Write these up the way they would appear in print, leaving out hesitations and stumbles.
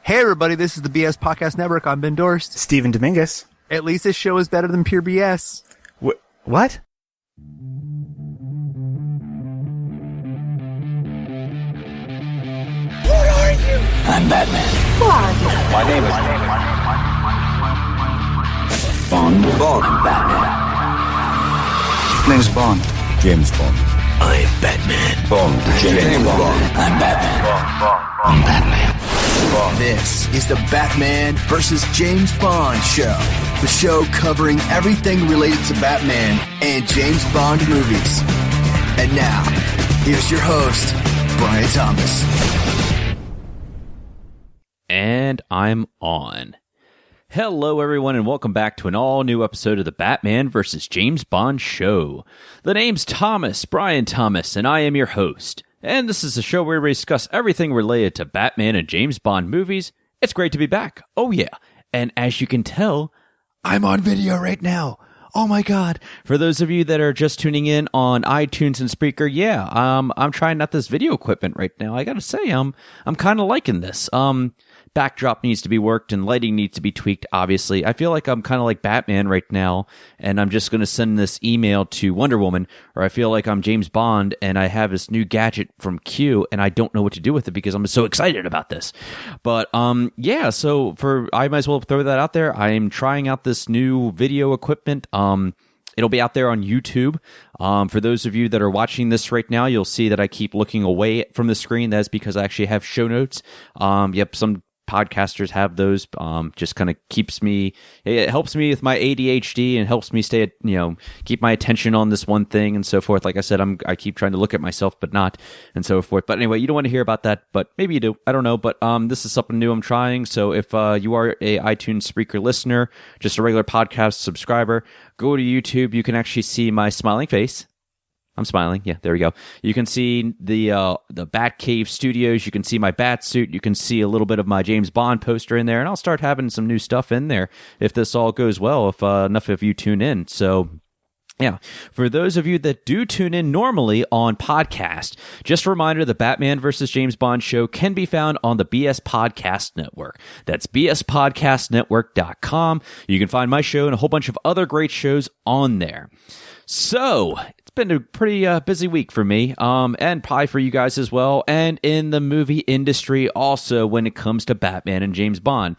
Hey everybody, this is the BS Podcast Network. I'm Ben Dorst. Steven Dominguez. At least this show is better than pure BS. What? What are you? I'm Batman. Who are you? My name is Bond. I'm Batman. Name's Bond. James Bond. I'm Batman. Bond. James Bond. I'm Batman. I'm Batman. This is the Batman vs. James Bond show. The show covering everything related to Batman and James Bond movies. And now, here's your host, Brian Thomas. And I'm on. Hello, everyone, and welcome back to an all-new episode of the Batman vs. James Bond show. The name's Thomas, Brian Thomas, and I am your host. And this is a show where we discuss everything related to Batman and James Bond movies. It's great to be back. Oh, yeah. And as you can tell, I'm on video right now. Oh, my God. For those of you that are just tuning in on iTunes and Spreaker, yeah, I'm trying out this video equipment right now. I got to say, I'm kind of liking this. Backdrop needs to be worked and lighting needs to be tweaked, obviously. I feel like I'm kind of like Batman right now, and I'm just going to send this email to Wonder Woman, or I feel like I'm James Bond, and I have this new gadget from Q, and I don't know what to do with it because I'm so excited about this. But, yeah, so I might as well throw that out there. I'm trying out this new video equipment. It'll be out there on YouTube. For those of you that are watching this right now, you'll see that I keep looking away from the screen. That's because I actually have show notes. Some podcasters have those. Just kind of it helps me with my ADHD and helps me stay, keep my attention on this one thing and so forth. Like I said, I keep trying to look at myself, but not, and so forth. But anyway, you don't want to hear about that, but maybe you do. I don't know. But this is something new I'm trying. So if you are a iTunes Spreaker listener, just a regular podcast subscriber, go to YouTube. You can actually see my smiling face. I'm smiling. Yeah, there we go. You can see the Batcave Studios. You can see my bat suit. You can see a little bit of my James Bond poster in there. And I'll start having some new stuff in there if this all goes well, if enough of you tune in. So, yeah, for those of you that do tune in normally on podcast, just a reminder, the Batman vs. James Bond show can be found on the BS Podcast Network. That's bspodcastnetwork.com. You can find my show and a whole bunch of other great shows on there. So, it's been a pretty busy week for me, and probably for you guys as well, and in the movie industry also when it comes to Batman and James Bond.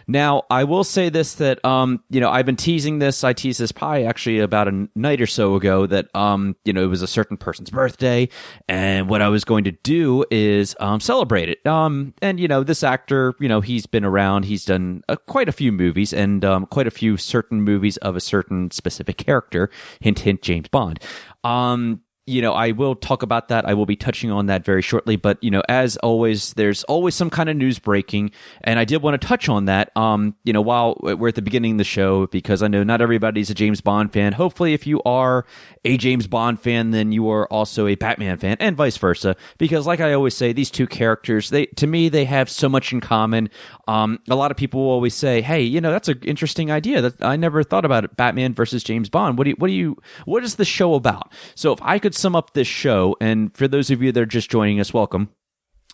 Now, I will say this, that, I've been teasing this. I teased this probably actually about a night or so ago that, it was a certain person's birthday, and what I was going to do is celebrate it. And, this actor, he's been around. He's done quite a few movies and quite a few certain movies of a certain specific character. Hint, hint, James Bond. I will talk about that. I will be touching on that very shortly. But, as always, there's always some kind of news breaking. And I did want to touch on that, while we're at the beginning of the show, because I know not everybody's a James Bond fan. Hopefully, if you are a James Bond fan, then you are also a Batman fan, and vice versa. Because like I always say, these two characters, to me, they have so much in common. A lot of people will always say, hey, that's an interesting idea. That I never thought about it, Batman versus James Bond. What is the show about? So if I could sum up this show, and for those of you that are just joining us, welcome.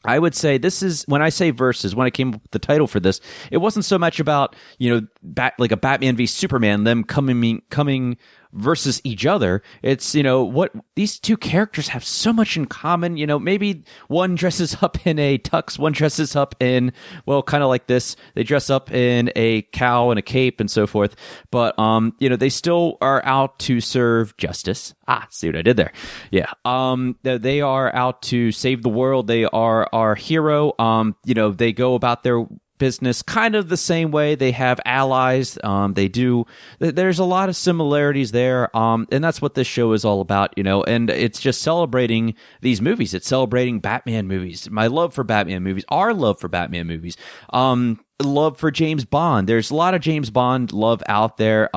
I would say this is, when I say versus, when I came up with the title for this, it wasn't so much about, like a Batman v Superman, them coming versus each other. It's, what these two characters have so much in common. Maybe one dresses up in a tux, one dresses up in, well, kind of like this. They dress up in a cowl and a cape and so forth. But, they still are out to serve justice. See what I did there? Yeah. They are out to save the world. They are our hero. They go about their business kind of the same way. They have allies. There's a lot of similarities there. And that's what this show is all about, and it's just celebrating these movies. It's celebrating Batman movies. My love for Batman movies, our love for Batman movies, love for James Bond. There's a lot of James Bond love out there.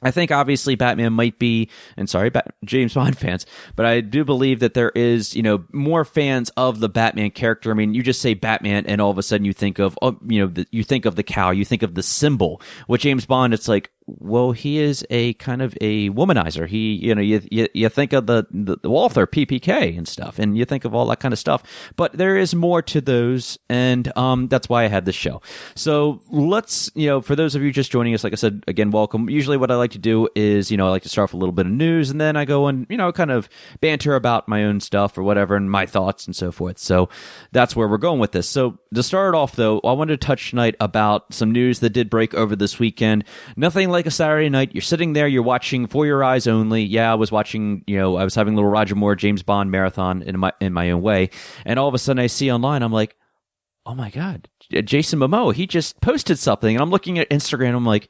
I think obviously Batman might be, and sorry, James Bond fans, but I do believe that there is, more fans of the Batman character. I mean, you just say Batman and all of a sudden you think of, you think of the cowl, you think of the symbol. With James Bond, it's like, well, he is a kind of a womanizer. He, you think of the Walther PPK and stuff, and you think of all that kind of stuff. But there is more to those, and that's why I had this show. So let's, for those of you just joining us, like I said, again, welcome. Usually what I like to do is, I like to start with a little bit of news, and then I go and, kind of banter about my own stuff or whatever, and my thoughts and so forth. So that's where we're going with this. So to start off, though, I wanted to touch tonight about some news that did break over this weekend. Nothing like a Saturday night. You're sitting there, you're watching for your eyes only. Yeah, I was watching, I was having a little Roger Moore, James Bond marathon in my own way. And all of a sudden I see online, I'm like, oh my God, Jason Momoa, he just posted something. And I'm looking at Instagram, I'm like,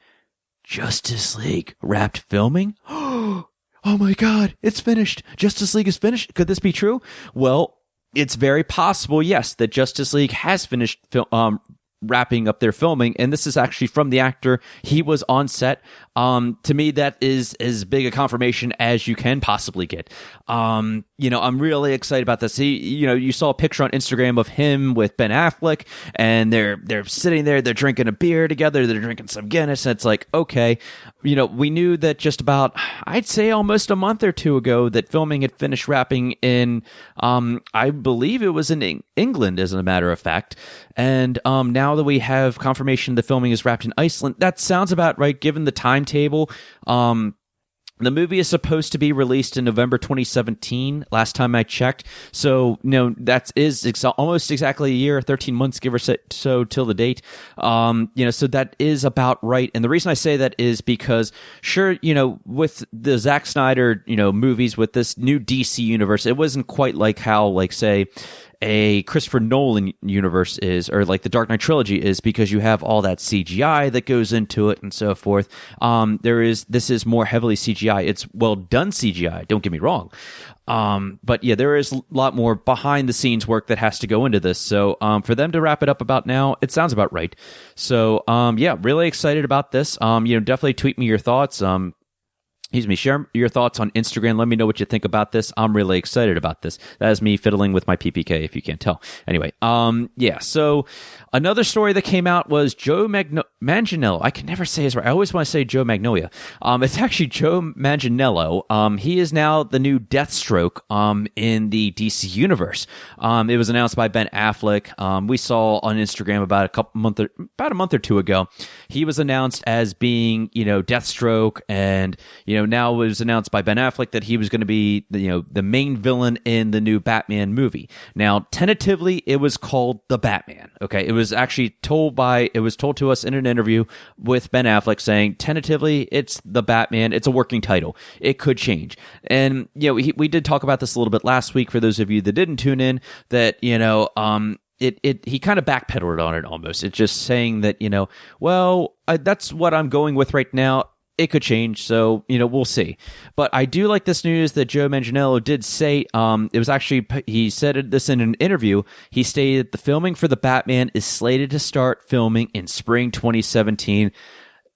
Justice League wrapped filming? Oh my God, it's finished. Justice League is finished. Could this be true? Well, it's very possible, yes, that Justice League has finished wrapping up their filming, and this is actually from the actor. He was on set. To me, that is as big a confirmation as you can possibly get. I'm really excited about this. You saw a picture on Instagram of him with Ben Affleck, and they're sitting there, they're drinking a beer together, they're drinking some Guinness, and it's like, okay, we knew that just about, I'd say almost a month or two ago, that filming had finished wrapping in, I believe it was in England, as a matter of fact, and now that we have confirmation the filming is wrapped in Iceland, that sounds about right, given the timetable. The movie is supposed to be released in November 2017, last time I checked. So, that is almost exactly a year, 13 months, give or so, till the date. So that is about right. And the reason I say that is because, sure, with the Zack Snyder, movies, with this new DC universe, it wasn't quite like how, like, say, a Christopher Nolan universe is, or like the Dark Knight trilogy is, because you have all that CGI that goes into it and so forth. This is more heavily CGI. It's well done CGI, don't get me wrong. But yeah, there is a lot more behind the scenes work that has to go into this. So, for them to wrap it up about now, it sounds about right. So, really excited about this. Definitely tweet me your thoughts. Share your thoughts on Instagram. Let me know what you think about this. I'm really excited about this. That is me fiddling with my PPK, if you can't tell. Anyway, so another story that came out was Joe Manganiello. I can never say his right. I always want to say Joe Magnolia. It's actually Joe Manganiello. He is now the new Deathstroke in the DC universe. It was announced by Ben Affleck. We saw on Instagram about a month or two ago. He was announced as being, Deathstroke, and now it was announced by Ben Affleck that he was going to be, the main villain in the new Batman movie. Now, tentatively, it was called The Batman. Okay, it was actually told to us in an interview with Ben Affleck saying, tentatively, it's The Batman. It's a working title. It could change. And, we did talk about this a little bit last week, for those of you that didn't tune in, that, he kind of backpedaled on it almost. It's just saying that, that's what I'm going with right now. It could change, so, we'll see. But I do like this news that Joe Manganiello did say, it was actually, he said this in an interview, he stated the filming for The Batman is slated to start filming in spring 2017.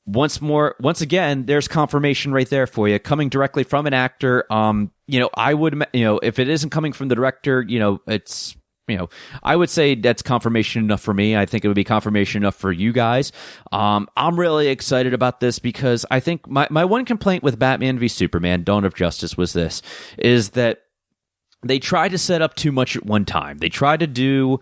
Once again, there's confirmation right there for you, coming directly from an actor. I would, if it isn't coming from the director, it's, I would say that's confirmation enough for me. I think it would be confirmation enough for you guys. I'm really excited about this because I think my one complaint with Batman v Superman, Dawn of Justice, was this, is that they tried to set up too much at one time. They tried to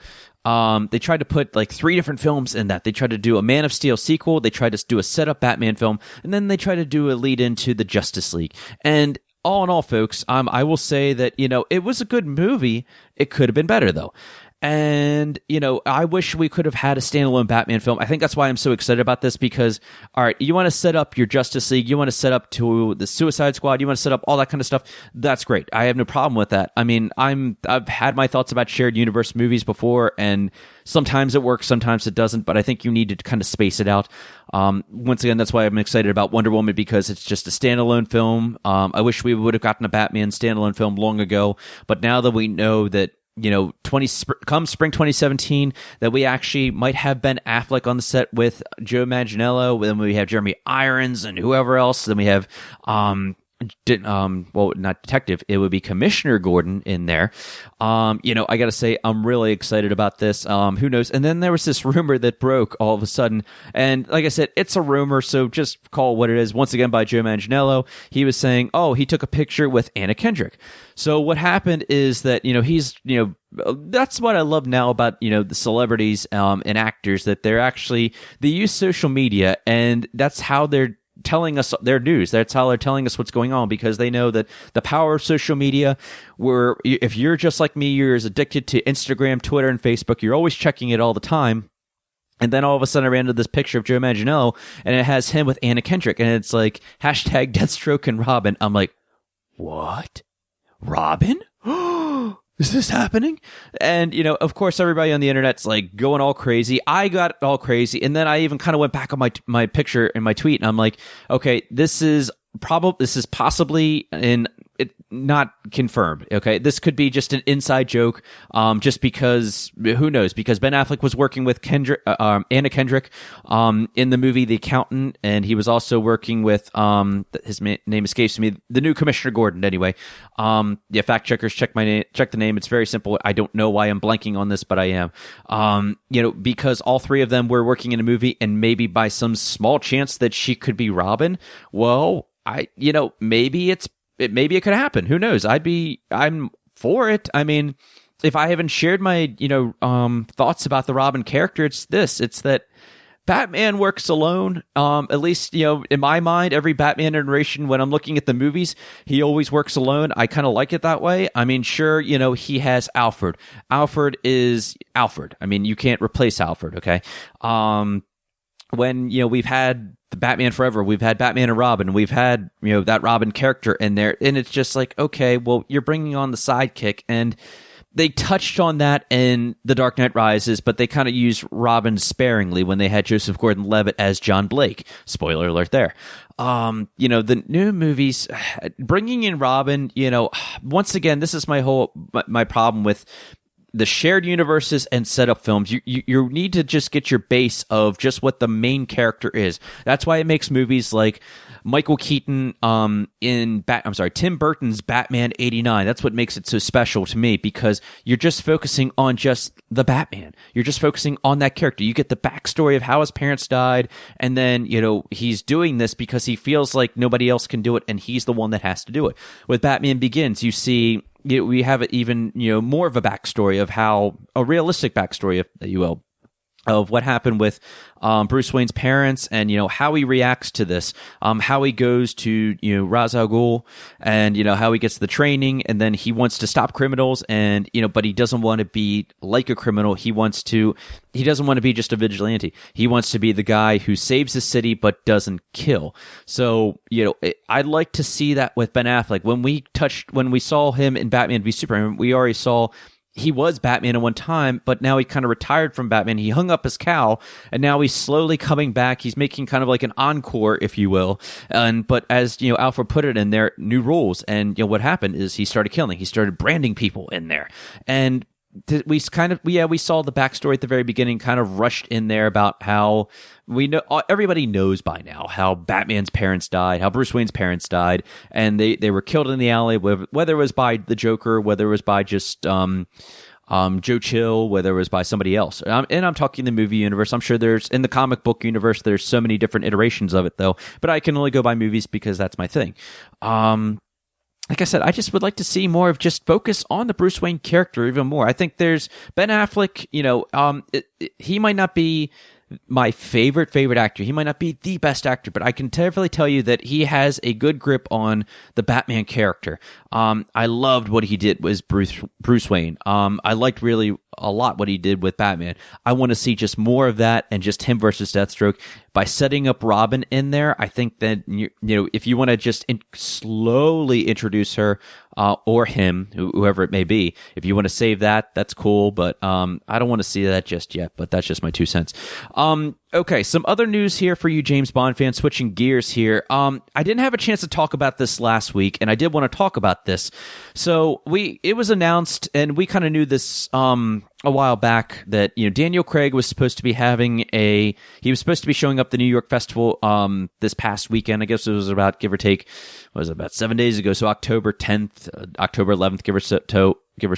put like 3 different films in that. They tried to do a Man of Steel sequel. They tried to do a setup Batman film, and then they tried to do a lead into the Justice League. And all in all, folks, I will say that, it was a good movie. It could have been better, though. And, I wish we could have had a standalone Batman film. I think that's why I'm so excited about this, because, all right, you want to set up your Justice League, you want to set up to the Suicide Squad, you want to set up all that kind of stuff. That's great. I have no problem with that. I mean, I've had my thoughts about shared universe movies before, and sometimes it works, sometimes it doesn't, but I think you need to kind of space it out. Once again, that's why I'm excited about Wonder Woman, because it's just a standalone film. I wish we would have gotten a Batman standalone film long ago, but now that we know that, come spring 2017, that we actually might have Ben Affleck on the set with Joe Manganiello, then we have Jeremy Irons and whoever else, then we have well, not detective, it would be Commissioner Gordon in there. You know, I gotta say, I'm really excited about this. Who knows? And then there was this rumor that broke all of a sudden, and like I said, it's a rumor, so just call it what it is. Once again, by Joe Manganiello, he was saying, oh, he took a picture with Anna Kendrick. So what happened is that, you know, he's, you know, that's what I love now about, you know, the celebrities and actors, that they use social media, and that's how they're telling us their news. That's how they're telling us what's going on, because they know that the power of social media, where if you're just like me, you're as addicted to Instagram, Twitter, and Facebook, you're always checking it all the time. And then all of a sudden I ran into this picture of Joe Manganiello, and it has him with Anna Kendrick, and it's like hashtag Deathstroke and Robin. I'm like, what? Robin? Is this happening? And, you know, of course, everybody on the internet's like going all crazy. I got all crazy. And then I even kind of went back on my picture in my tweet, and I'm like, okay, this is possibly not confirmed. Okay, this could be just an inside joke. Just because, who knows? Because Ben Affleck was working with Anna Kendrick, in the movie The Accountant, and he was also working with his name escapes me, the new Commissioner Gordon. Anyway, yeah, fact checkers, check the name. It's very simple. I don't know why I'm blanking on this, but I am. You know, because all three of them were working in a movie, and maybe by some small chance that she could be Robin. Well, maybe it could happen. Who knows? I'm for it. I mean, if I haven't shared my, thoughts about the Robin character, it's that Batman works alone. At least, in my mind, every Batman iteration, when I'm looking at the movies, he always works alone. I kind of like it that way. I mean, sure, he has Alfred. Alfred is Alfred. I mean, you can't replace Alfred, okay? When, we've had the Batman Forever, we've had Batman and Robin, we've had, that Robin character in there, and it's just like, okay, well, you're bringing on the sidekick, and they touched on that in The Dark Knight Rises, but they kind of used Robin sparingly when they had Joseph Gordon-Levitt as John Blake. Spoiler alert there. The new movies, bringing in Robin, once again, this is my problem with the shared universes and setup films. You need to just get your base of just what the main character is. That's why it makes movies like Michael Keaton Tim Burton's Batman 89. That's what makes it so special to me, because you're just focusing on just the Batman. You're just focusing on that character. You get the backstory of how his parents died, and then, he's doing this because he feels like nobody else can do it, and he's the one that has to do it. With Batman Begins, you see we have even more of a backstory of a realistic backstory, if you will, of what happened with Bruce Wayne's parents, and how he reacts to this, how he goes to Ra's al Ghul, and how he gets the training, and then he wants to stop criminals, and but he doesn't want to be like a criminal. He doesn't want to be just a vigilante. He wants to be the guy who saves the city but doesn't kill. So I'd like to see that with Ben Affleck. When we saw him in Batman v Superman, we already saw he was Batman at one time, but now he kind of retired from Batman. He hung up his cowl, and now he's slowly coming back. He's making kind of like an encore, if you will. But as Alfred put it in there, new rules. And what happened is he started killing. He started branding people in there, and we saw the backstory at the very beginning, kind of rushed in there about how everybody knows by now how Batman's parents died, how Bruce Wayne's parents died, and they were killed in the alley, whether it was by the Joker, whether it was by just Joe Chill, whether it was by somebody else. And I'm talking the movie universe. I'm sure in the comic book universe, there's so many different iterations of it, though, but I can only go by movies because that's my thing. Like I said, I just would like to see more of just focus on the Bruce Wayne character even more. I think there's Ben Affleck, he might not be my favorite actor. He might not be the best actor, but I can definitely tell you that he has a good grip on the Batman character. I loved what he did with Bruce Wayne. I liked really a lot what he did with Batman. I want to see just more of that, and just him versus Deathstroke. By setting up Robin in there, I think that if you want to just slowly introduce her or him, whoever it may be, if you want to save that, that's cool. But I don't want to see that just yet. But that's just my 2 cents. Okay, some other news here for you James Bond fans, switching gears here. I didn't have a chance to talk about this last week, and I did want to talk about this. So it was announced, and we kind of knew this a while back, that Daniel Craig was supposed to be he was supposed to be showing up at the New York Festival this past weekend. I guess it was about, give or take, about 7 days ago, so October 10th, October 11th, give or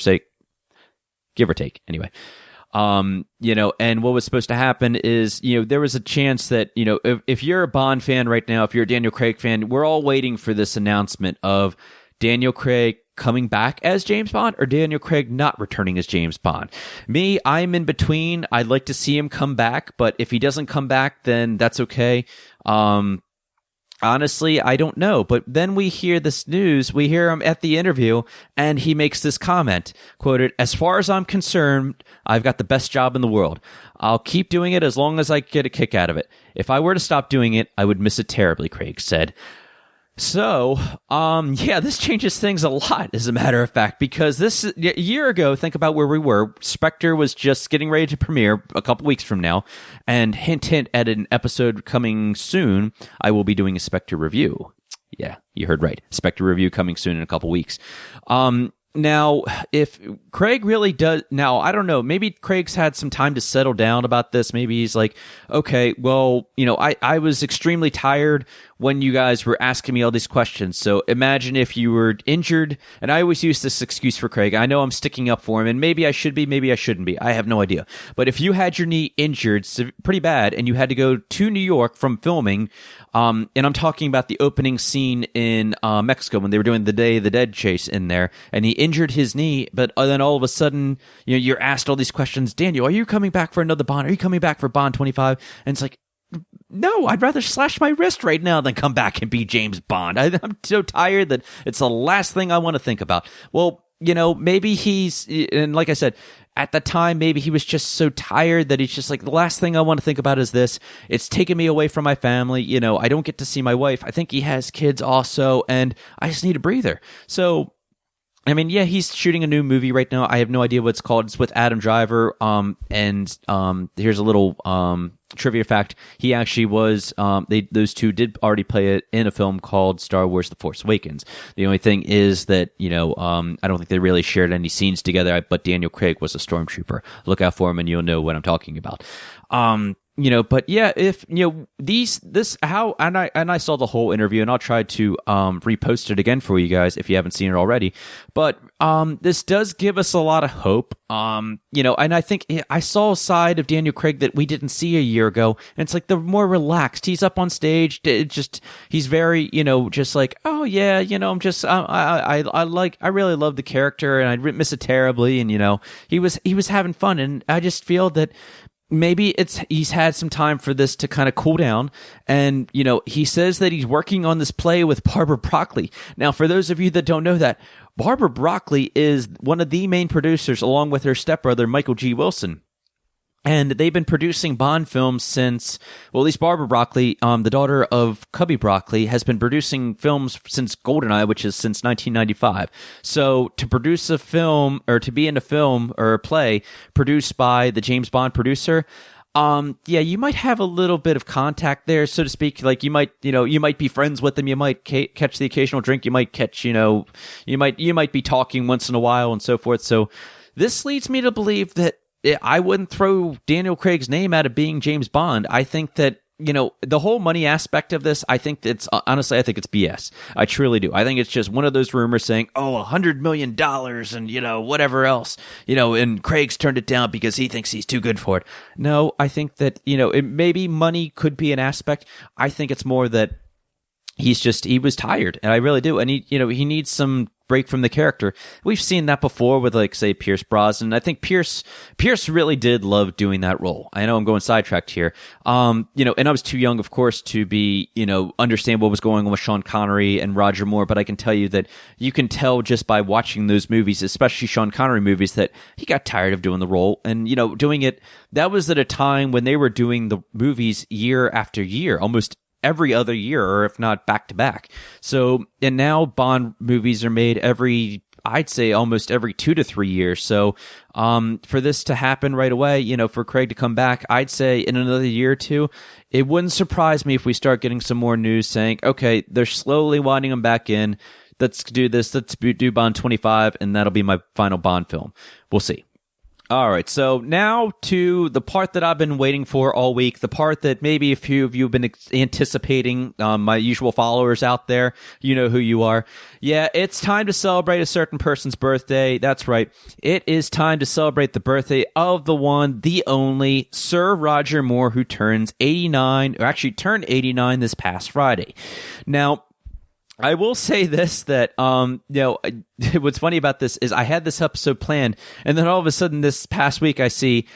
take, anyway. And what was supposed to happen is, there was a chance that, if you're a Bond fan right now, if you're a Daniel Craig fan, we're all waiting for this announcement of Daniel Craig coming back as James Bond or Daniel Craig not returning as James Bond. Me, I'm in between. I'd like to see him come back, but if he doesn't come back, then that's okay. Honestly, I don't know. But then we hear this news, we hear him at the interview, and he makes this comment, quoted, "As far as I'm concerned, I've got the best job in the world. I'll keep doing it as long as I get a kick out of it. If I were to stop doing it, I would miss it terribly," Craig said. So, this changes things a lot, as a matter of fact, because a year ago, think about where we were. Spectre was just getting ready to premiere a couple weeks from now, and hint, hint, at an episode coming soon, I will be doing a Spectre review. Yeah, you heard right. Spectre review coming soon in a couple weeks. Now, if Craig really does, now, I don't know, maybe Craig's had some time to settle down about this. Maybe he's like, okay, well, I was extremely tired when you guys were asking me all these questions. So imagine if you were injured, and I always use this excuse for Craig. I know I'm sticking up for him, and maybe I should be, maybe I shouldn't be. I have no idea. But if you had your knee injured pretty bad, and you had to go to New York from filming, and I'm talking about the opening scene in Mexico when they were doing the Day of the Dead chase in there, and he injured his knee, but then all of a sudden, you're asked all these questions. Daniel, are you coming back for another Bond? Are you coming back for Bond 25? And it's like, no, I'd rather slash my wrist right now than come back and be James Bond. I'm so tired that it's the last thing I want to think about. Well, maybe and like I said, at the time, maybe he was just so tired that he's just like, the last thing I want to think about is this. It's taking me away from my family. I don't get to see my wife. I think he has kids also, and I just need a breather. So, I mean, yeah, he's shooting a new movie right now. I have no idea what it's called. It's with Adam Driver. And here's a little trivia fact. He actually was, those two did already play it in a film called Star Wars The Force Awakens. The only thing is that, I don't think they really shared any scenes together, but Daniel Craig was a stormtrooper. Look out for him and you'll know what I'm talking about. But yeah, if I saw the whole interview, and I'll try to repost it again for you guys if you haven't seen it already. But this does give us a lot of hope. And I think I saw a side of Daniel Craig that we didn't see a year ago, and it's like the more relaxed. He's up on stage, he's very, just like, oh yeah, I'm just I really love the character, and I miss it terribly, and he was having fun, and I just feel that maybe he's had some time for this to kind of cool down. And, he says that he's working on this play with Barbara Broccoli. Now, for those of you that don't know that, Barbara Broccoli is one of the main producers, along with her stepbrother, Michael G. Wilson. And they've been producing Bond films since, well, at least Barbara Broccoli, the daughter of Cubby Broccoli, has been producing films since GoldenEye, which is since 1995. So to produce a film, or to be in a film or a play produced by the James Bond producer, you might have a little bit of contact there, so to speak. Like you might be friends with them. You might catch the occasional drink. You might catch, you might be talking once in a while and so forth. So this leads me to believe that I wouldn't throw Daniel Craig's name out of being James Bond. I think that, the whole money aspect of this, I think it's BS. I truly do. I think it's just one of those rumors saying, oh, $100 million and, whatever else, and Craig's turned it down because he thinks he's too good for it. No, I think that, maybe money could be an aspect. I think it's more that he was tired, and I really do. And he needs some break from the character. We've seen that before with, like, say, Pierce Brosnan. I think Pierce really did love doing that role. I know I'm going sidetracked here. And I was too young, of course, to be, understand what was going on with Sean Connery and Roger Moore, but I can tell you that you can tell just by watching those movies, especially Sean Connery movies, that he got tired of doing the role. And, doing it, that was at a time when they were doing the movies year after year, almost every other year, or if not back to back. So, and now Bond movies are made every I'd say almost every 2 to 3 years. So for this to happen right away, for Craig to come back, I'd say in another year or two, it wouldn't surprise me if we start getting some more news saying, okay, they're slowly winding him back in. Let's do this. Let's do Bond 25, and that'll be my final Bond film. We'll see. All right, so now to the part that I've been waiting for all week, the part that maybe a few of you have been anticipating, my usual followers out there, you know who you are. Yeah, it's time to celebrate a certain person's birthday. That's right. It is time to celebrate the birthday of the one, the only, Sir Roger Moore, who turns 89, or actually turned 89 this past Friday. Now, I will say this, that, what's funny about this is I had this episode planned, and then all of a sudden this past week I see,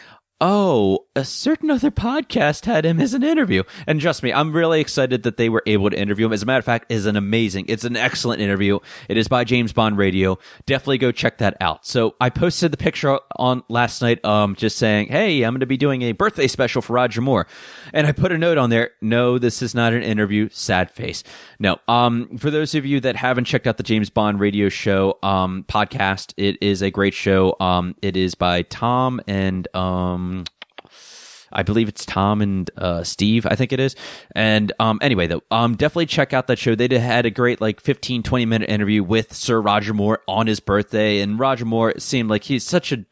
a certain other podcast had him as an interview. And trust me, I'm really excited that they were able to interview him. As a matter of fact, it's an excellent interview. It is by James Bond Radio. Definitely go check that out. So I posted the picture on last night, just saying, hey, I'm going to be doing a birthday special for Roger Moore. And I put a note on there, no, this is not an interview, sad face. No, for those of you that haven't checked out the James Bond Radio Show podcast, it is a great show. It is by Tom and I believe it's Tom and Steve, I think it is. And anyway, though, definitely check out that show. They had a great 15-20 minute interview with Sir Roger Moore on his birthday, and Roger Moore seemed like he's such a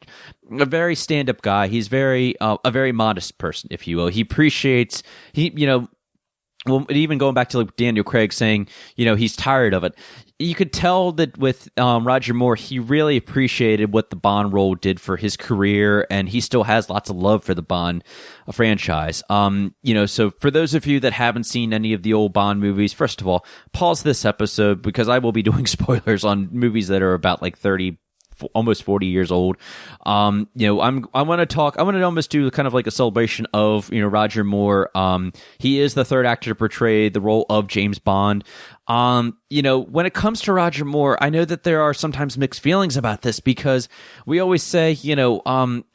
very stand-up guy. He's a very modest person, if you will. He appreciates well, even going back to Daniel Craig saying, he's tired of it. You could tell that with Roger Moore, he really appreciated what the Bond role did for his career, and he still has lots of love for the Bond franchise. So for those of you that haven't seen any of the old Bond movies, first of all, pause this episode because I will be doing spoilers on movies that are about 30, almost 40 years old. I want to almost do kind of like a celebration of, Roger Moore. He is the third actor to portray the role of James Bond. When it comes to Roger Moore, I know that there are sometimes mixed feelings about this because we always say,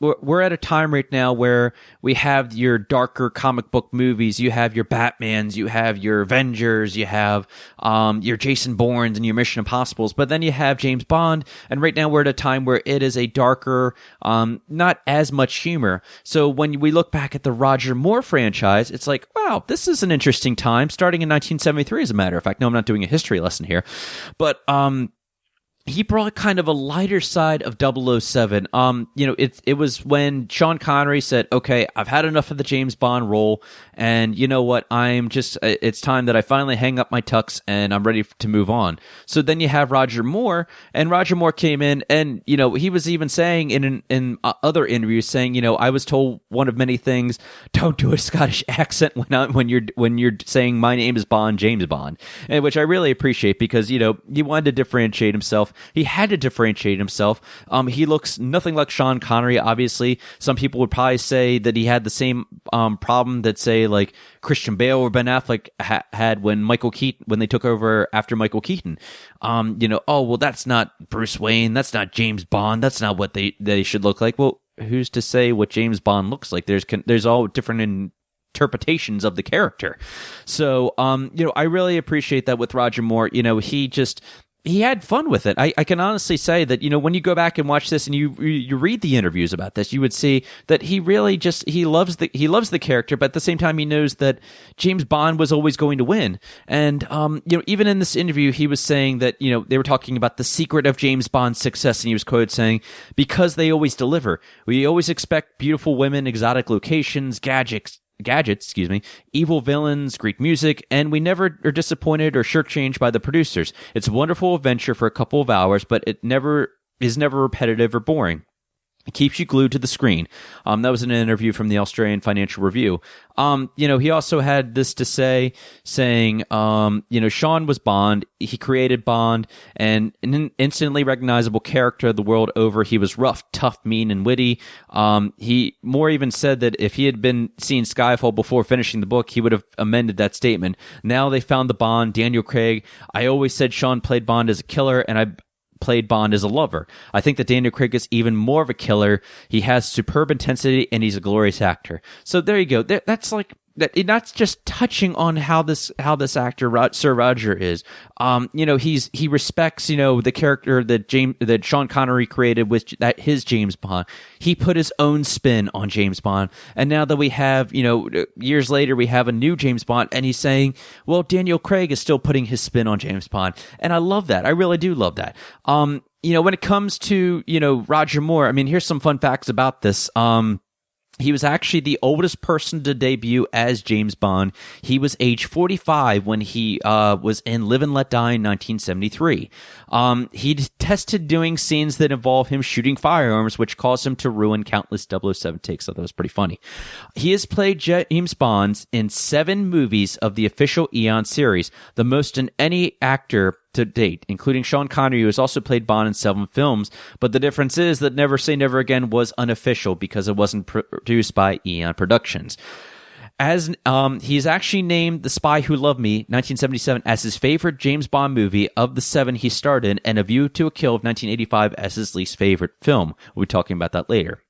we're at a time right now where we have your darker comic book movies. You have your Batmans, you have your Avengers, you have your Jason Bournes and your Mission Impossibles, but then you have James Bond, and right now we're at a time where it is a darker, not as much humor. So when we look back at the Roger Moore franchise, it's like, wow, this is an interesting time, starting in 1973, as a matter of fact. No, I'm not doing a history lesson here, but he brought kind of a lighter side of 007. It was when Sean Connery said, okay, I've had enough of the James Bond role, and you know what, it's time that I finally hang up my tux and I'm ready to move on. So then you have Roger Moore, and Roger Moore came in, and he was even saying in other interviews, saying, I was told one of many things, don't do a Scottish accent when you're saying my name is Bond, James Bond, and which I really appreciate because he wanted to differentiate himself. He had to differentiate himself. He looks nothing like Sean Connery, obviously. Some people would probably say that he had the same problem that, say, like Christian Bale or Ben Affleck had when they took over after Michael Keaton. That's not Bruce Wayne. That's not James Bond. That's not what they should look like. Well, who's to say what James Bond looks like? There's all different interpretations of the character. So, I really appreciate that with Roger Moore. He had fun with it. I can honestly say that, when you go back and watch this and you read the interviews about this, you would see that he really he loves the character, but at the same time he knows that James Bond was always going to win. And even in this interview, he was saying that they were talking about the secret of James Bond's success, and he was quoted saying, "Because they always deliver. We always expect beautiful women, exotic locations, gadgets, evil villains, Greek music, and we never are disappointed or shortchanged by the producers. It's a wonderful adventure for a couple of hours, but it is never repetitive or boring. It keeps you glued to the screen." That was an interview from the Australian Financial Review. He also had this to say, saying, Sean was Bond. He created Bond, and an instantly recognizable character the world over. He was rough, tough, mean, and witty. Moore even said that if he had been seeing Skyfall before finishing the book, he would have amended that statement. Now they found the Bond, Daniel Craig. I always said Sean played Bond as a killer, and I played Bond as a lover. I think that Daniel Craig is even more of a killer. He has superb intensity, and he's a glorious actor. So there you go. That's that not just touching on how this actor Sir Roger is. He respects the character that Sean Connery created with his James Bond. He put his own spin on James Bond, and now that we have years later we have a new James Bond, and he's saying, well, Daniel Craig is still putting his spin on James Bond, and I love that. I really do love that. When it comes to Roger Moore, I mean, here's some fun facts about this. He was actually the oldest person to debut as James Bond. He was age 45 when he was in Live and Let Die in 1973. He tested doing scenes that involve him shooting firearms, which caused him to ruin countless 007 takes, so that was pretty funny. He has played James Bond in 7 movies of the official Eon series, the most in any actor to date, including Sean Connery, who has also played Bond in 7 films, but the difference is that Never Say Never Again was unofficial because it wasn't produced by Eon Productions. As he's actually named The Spy Who Loved Me, 1977, as his favorite James Bond movie of the 7 he starred in, and A View to a Kill of 1985 as his least favorite film. We'll be talking about that later.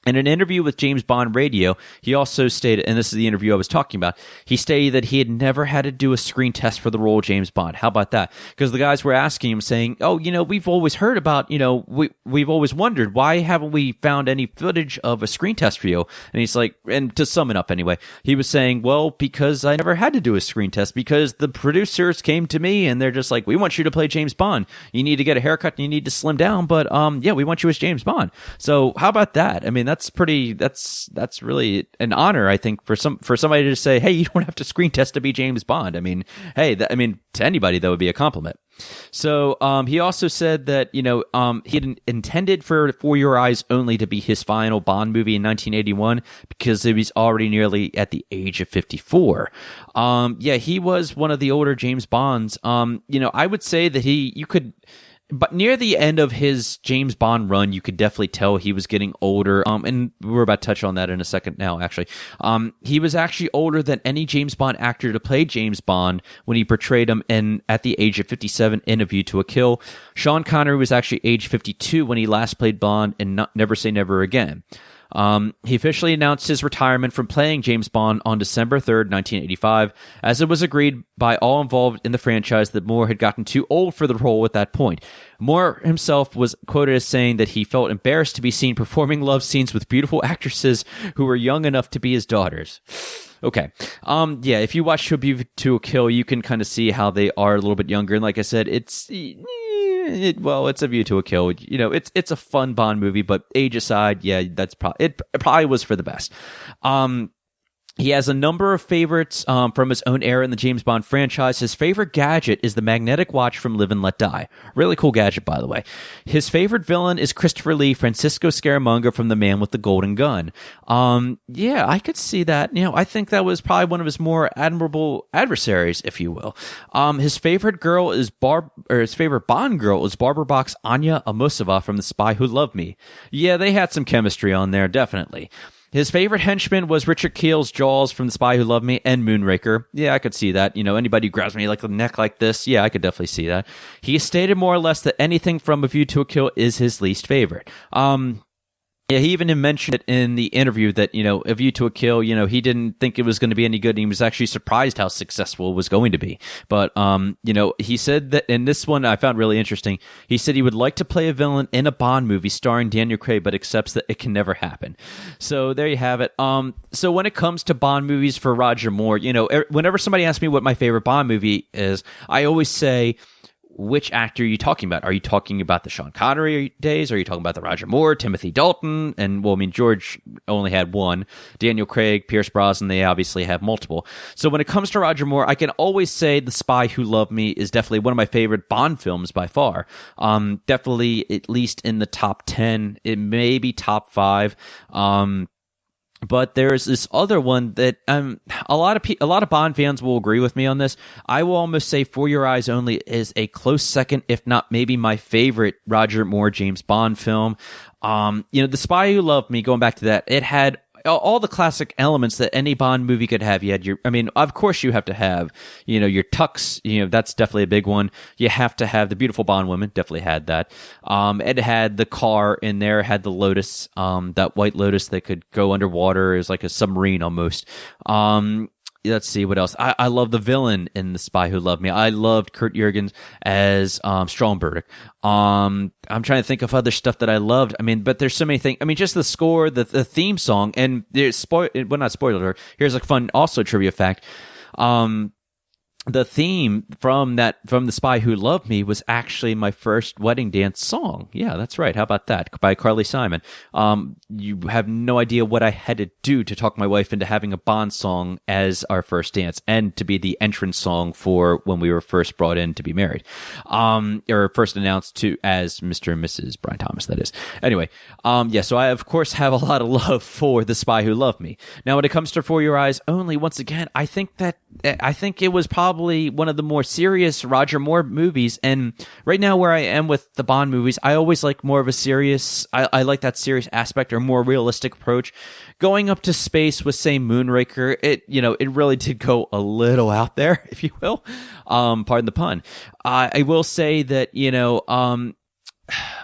In an interview with James Bond Radio, he also stated, and this is the interview I was talking about, he stated that he had never had to do a screen test for the role of James Bond. How about that? Because the guys were asking him, saying, oh, we've always heard about, we've always wondered, why haven't we found any footage of a screen test for you? And he's like, and to sum it up anyway, he was saying, well, because I never had to do a screen test, because the producers came to me and they're just like, we want you to play James Bond. You need to get a haircut and you need to slim down, but we want you as James Bond. So how about that? I mean, that's really an honor, I think, for somebody to say, hey, you don't have to screen test to be James Bond. I mean, hey, to anybody that would be a compliment. So he also said that he had intended for Your Eyes Only to be his final Bond movie in 1981 because he was already nearly at the age of 54. He was one of the older James Bonds. I would say that but near the end of his James Bond run, you could definitely tell he was getting older. And we're about to touch on that in a second now, actually. He was actually older than any James Bond actor to play James Bond when he portrayed him at the age of 57 in A View to a Kill. Sean Connery was actually age 52 when he last played Bond in Never Say Never Again. He officially announced his retirement from playing James Bond on December 3rd, 1985, as it was agreed by all involved in the franchise that Moore had gotten too old for the role at that point. Moore himself was quoted as saying that he felt embarrassed to be seen performing love scenes with beautiful actresses who were young enough to be his daughters. Okay. If you watch A View to a Kill, you can kind of see how they are a little bit younger. And like I said, it's A View to a Kill. It's a fun Bond movie, but age aside, it probably was for the best. He has a number of favorites from his own era in the James Bond franchise. His favorite gadget is the magnetic watch from Live and Let Die. Really cool gadget, by the way. His favorite villain is Christopher Lee, Francisco Scaramanga from The Man with the Golden Gun. I could see that. I think that was probably one of his more admirable adversaries, if you will. His favorite girl is his favorite Bond girl is Barbara Bach's Anya Amosova from The Spy Who Loved Me. Yeah, they had some chemistry on there, definitely. His favorite henchman was Richard Keel's Jaws from The Spy Who Loved Me and Moonraker. Yeah, I could see that. Anybody who grabs me like the neck like this, yeah, I could definitely see that. He stated more or less that anything from A View to a Kill is his least favorite. He even mentioned it in the interview that, A View to a Kill, he didn't think it was going to be any good, and he was actually surprised how successful it was going to be. But, he said that, in this one I found really interesting, he said he would like to play a villain in a Bond movie starring Daniel Craig, but accepts that it can never happen. So there you have it. So when it comes to Bond movies for Roger Moore, whenever somebody asks me what my favorite Bond movie is, I always say, which actor are you talking about? Are you talking about the Sean Connery days? Are you talking about the Roger Moore, Timothy Dalton? And, George only had one. Daniel Craig, Pierce Brosnan, they obviously have multiple. So when it comes to Roger Moore, I can always say The Spy Who Loved Me is definitely one of my favorite Bond films by far. Definitely at least in the top 10. It may be top 5. But there's this other one that a lot of Bond fans will agree with me on this. I will almost say For Your Eyes Only is a close second, if not maybe my favorite Roger Moore James Bond film. The Spy Who Loved Me, going back to that, it had all the classic elements that any Bond movie could have. You had of course you have to have, your tux, that's definitely a big one. You have to have the beautiful Bond woman, definitely had that. It had the car in there, had the Lotus, that white Lotus that could go underwater. It was like a submarine almost. Let's see what else. I love the villain in The Spy Who Loved Me. I loved Kurt Jürgens as Stromberg. I'm trying to think of other stuff that I loved. But there's so many things. Just the score, the theme song, and there's not spoiler. Here's a fun also trivia fact. The theme from The Spy Who Loved Me was actually my first wedding dance song. Yeah, that's right. How about that? By Carly Simon. You have no idea what I had to do to talk my wife into having a Bond song as our first dance and to be the entrance song for when we were first brought in to be married. Or first announced as Mr. and Mrs. Brian Thomas, that is. Anyway, so I of course have a lot of love for The Spy Who Loved Me. Now, when it comes to For Your Eyes Only, once again, I think it was probably one of the more serious Roger Moore movies, and right now where I am with the Bond movies, I always like more of a serious, I like that serious aspect or more realistic approach. Going up to space with, say, Moonraker, it really did go a little out there, if you will. Pardon the pun. I will say that,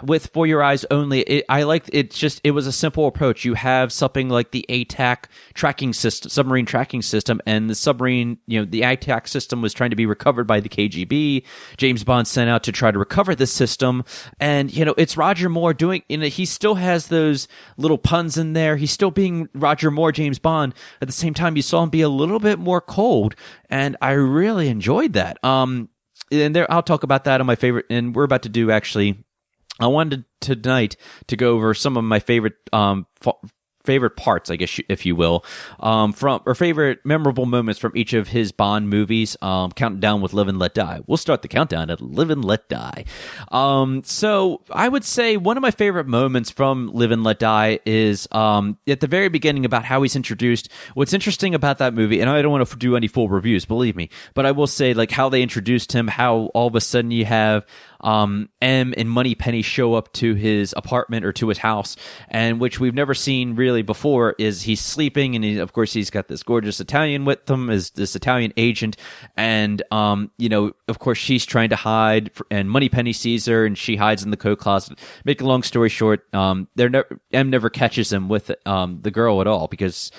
with For Your Eyes Only, it was a simple approach. You have something like the ATAC tracking system, submarine tracking system, and the submarine, the ATAC system was trying to be recovered by the KGB. James Bond sent out to try to recover the system, and it's Roger Moore doing. He still has those little puns in there. He's still being Roger Moore, James Bond. At the same time, you saw him be a little bit more cold, and I really enjoyed that. And there, I'll talk about that on my favorite, and we're about to do actually. I wanted tonight to go over some of my favorite favorite parts, I guess, if you will, favorite memorable moments from each of his Bond movies, counting down with Live and Let Die. We'll start the countdown at Live and Let Die. So I would say one of my favorite moments from Live and Let Die is at the very beginning about how he's introduced. What's interesting about that movie, and I don't want to do any full reviews, believe me, but I will say like how they introduced him, how all of a sudden you have M and Moneypenny show up to his apartment or to his house, and which we've never seen really before. Is he's sleeping, and of course he's got this gorgeous Italian with him, is this Italian agent, and of course she's trying to hide, and Moneypenny sees her, and she hides in the coat closet. Make a long story short, M never catches him with the girl at all, because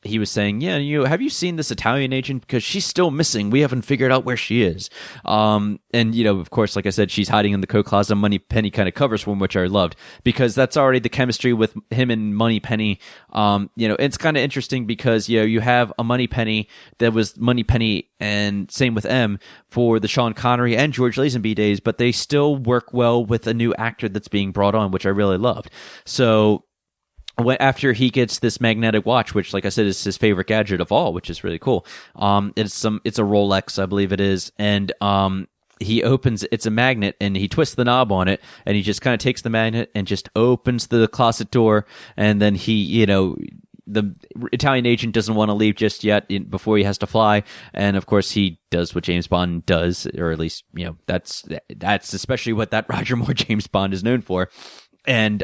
he was saying, have you seen this Italian agent? Because she's still missing. We haven't figured out where she is. And of course, like I said, she's hiding in the coat closet. Moneypenny kind of covers for him, which I loved, because that's already the chemistry with him and Moneypenny. It's kind of interesting because, you have a Moneypenny that was Moneypenny, and same with M for the Sean Connery and George Lazenby days, but they still work well with a new actor that's being brought on, which I really loved. So, after he gets this magnetic watch, which, like I said, is his favorite gadget of all, which is really cool. It's a Rolex, I believe it is, and he opens. It's a magnet, and he twists the knob on it, and he just kind of takes the magnet and just opens the closet door, and then he, the Italian agent doesn't want to leave just yet before he has to fly, and of course he does what James Bond does, or at least that's especially what that Roger Moore James Bond is known for, and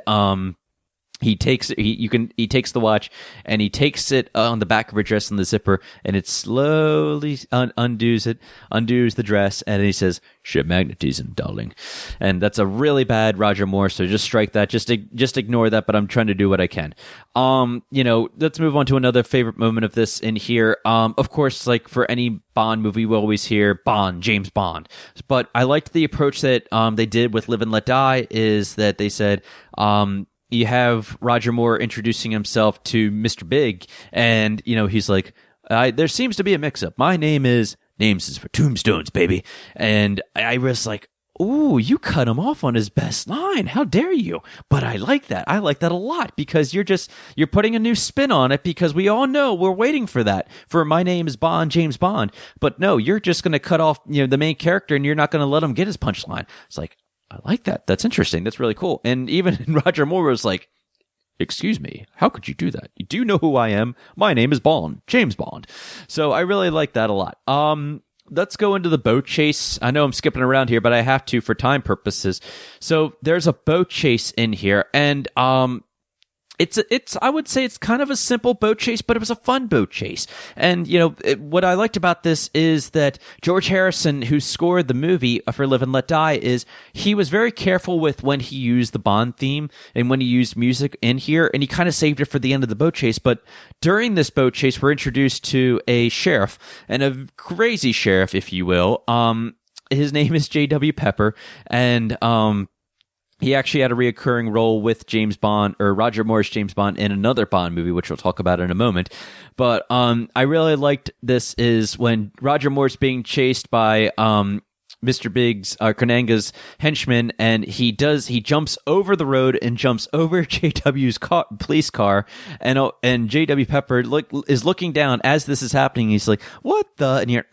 He takes the watch, and he takes it on the back of her dress in the zipper, and it slowly undoes the dress, and he says, "Sheer magnetism, darling." And that's a really bad Roger Moore, so just strike that. Just ignore that, but I'm trying to do what I can. Let's move on to another favorite moment of this in here. Of course, like for any Bond movie, we always hear Bond, James Bond. But I liked the approach that they did with Live and Let Die, is that they said, you have Roger Moore introducing himself to Mr. Big, and, he's like, there seems to be a mix-up. My names is for tombstones, baby. And I was like, ooh, you cut him off on his best line. How dare you? But I like that. I like that a lot, because you're putting a new spin on it, because we all know we're waiting for that, for my name is Bond, James Bond. But no, you're just going to cut off, the main character, and you're not going to let him get his punchline. It's like, I like that. That's interesting. That's really cool. And even Roger Moore was like, "Excuse me, how could you do that? Do you know who I am? My name is Bond, James Bond." So I really like that a lot. Let's go into the boat chase. I know I'm skipping around here, but I have to for time purposes. So there's a boat chase in here, and It's I would say it's kind of a simple boat chase, but it was a fun boat chase. And, what I liked about this is that George Harrison, who scored the movie for Live and Let Die, is he was very careful with when he used the Bond theme and when he used music in here, and he kind of saved it for the end of the boat chase. But during this boat chase, we're introduced to a sheriff, and a crazy sheriff, if you will. His name is J.W. Pepper, and he actually had a reoccurring role with James Bond, or Roger Moore's James Bond, in another Bond movie, which we'll talk about in a moment. But I really liked this is when Roger Moore's being chased by Mr. Biggs, Kananga's henchman, and he jumps over the road and jumps over JW's police car, and J.W. Pepper is looking down as this is happening. He's like, "What the?" And you're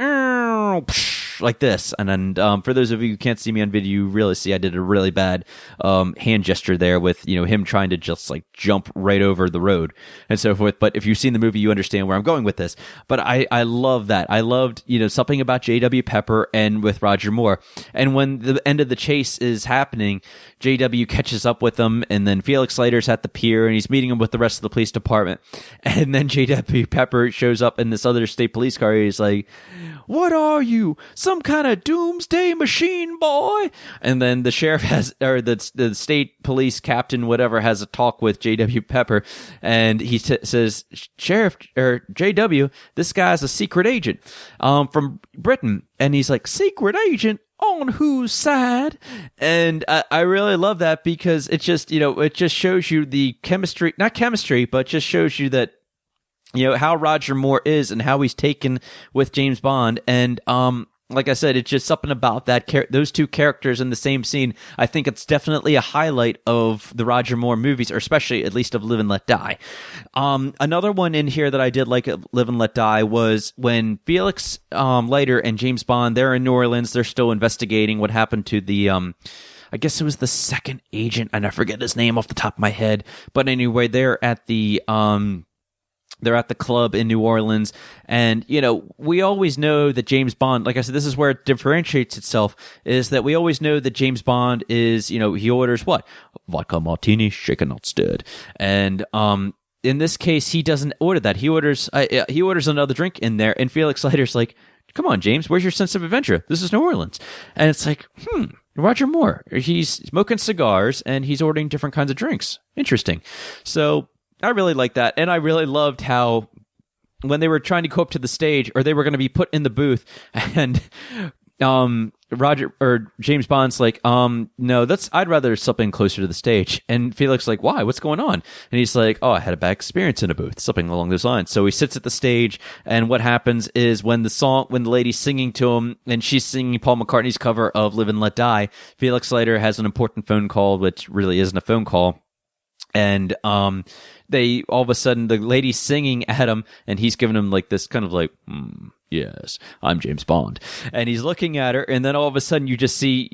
like this, and then for those of you who can't see me on video, you really see I did a really bad hand gesture there with him trying to just like jump right over the road and so forth. But if you've seen the movie, you understand where I'm going with this. But I love that. I loved something about J.W. Pepper and with Roger Moore. And when the end of the chase is happening, J.W. catches up with them, and then Felix Leiter's at the pier, and he's meeting him with the rest of the police department. And then J.W. Pepper shows up in this other state police car. He's like, "What are you? Some kind of doomsday machine, boy?" And then the sheriff the state police captain, whatever, has a talk with J.W. Pepper, and he says, "Sheriff, or J.W., this guy's a secret agent from Britain." And he's like, "Secret agent? On whose side?" And I really love that because it just, it just shows you the chemistry, not chemistry, but just shows you that, how Roger Moore is and how he's taken with James Bond. And, like I said, it's just something about that those two characters in the same scene. I think it's definitely a highlight of the Roger Moore movies, or especially at least of Live and Let Die. Another one in here that I did like at Live and Let Die was when Felix Leiter and James Bond, they're in New Orleans. They're still investigating what happened to the I guess it was the second agent, and I forget his name off the top of my head. But anyway, they're at the club in New Orleans, and we always know that James Bond, like I said, this is where it differentiates itself, is that we always know that James Bond is, he orders what? Vodka martini, shaken not stirred. And in this case, he doesn't order that. He orders another drink in there, and Felix Leiter's like, "Come on, James, where's your sense of adventure? This is New Orleans." And it's like, Roger Moore, he's smoking cigars and he's ordering different kinds of drinks. Interesting. So I really liked that, and I really loved how when they were trying to go up to the stage, or they were going to be put in the booth, and Roger or James Bond's like, "No, I'd rather something closer to the stage." And Felix like, "Why? What's going on?" And he's like, "Oh, I had a bad experience in a booth," something along those lines. So he sits at the stage, and what happens is when the lady's singing to him, and she's singing Paul McCartney's cover of Live and Let Die, Felix Leiter has an important phone call, which really isn't a phone call. And they all of a sudden, the lady's singing at him, and he's giving him like this kind of like, "Yes, I'm James Bond," and he's looking at her, and then all of a sudden you just see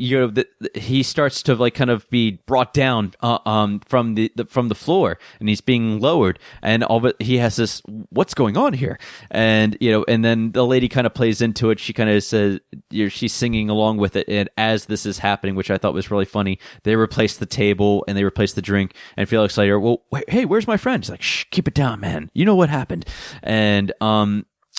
he starts to like kind of be brought down from the floor, and he's being lowered, and he has this, "What's going on here?" And and then the lady kind of plays into it. She kind of says, she's singing along with it, and as this is happening, which I thought was really funny, they replace the table and they replace the drink, and Felix Leiter, "Well, hey, where's my friend?" He's like, "Shh, keep it down, man. You know what happened." And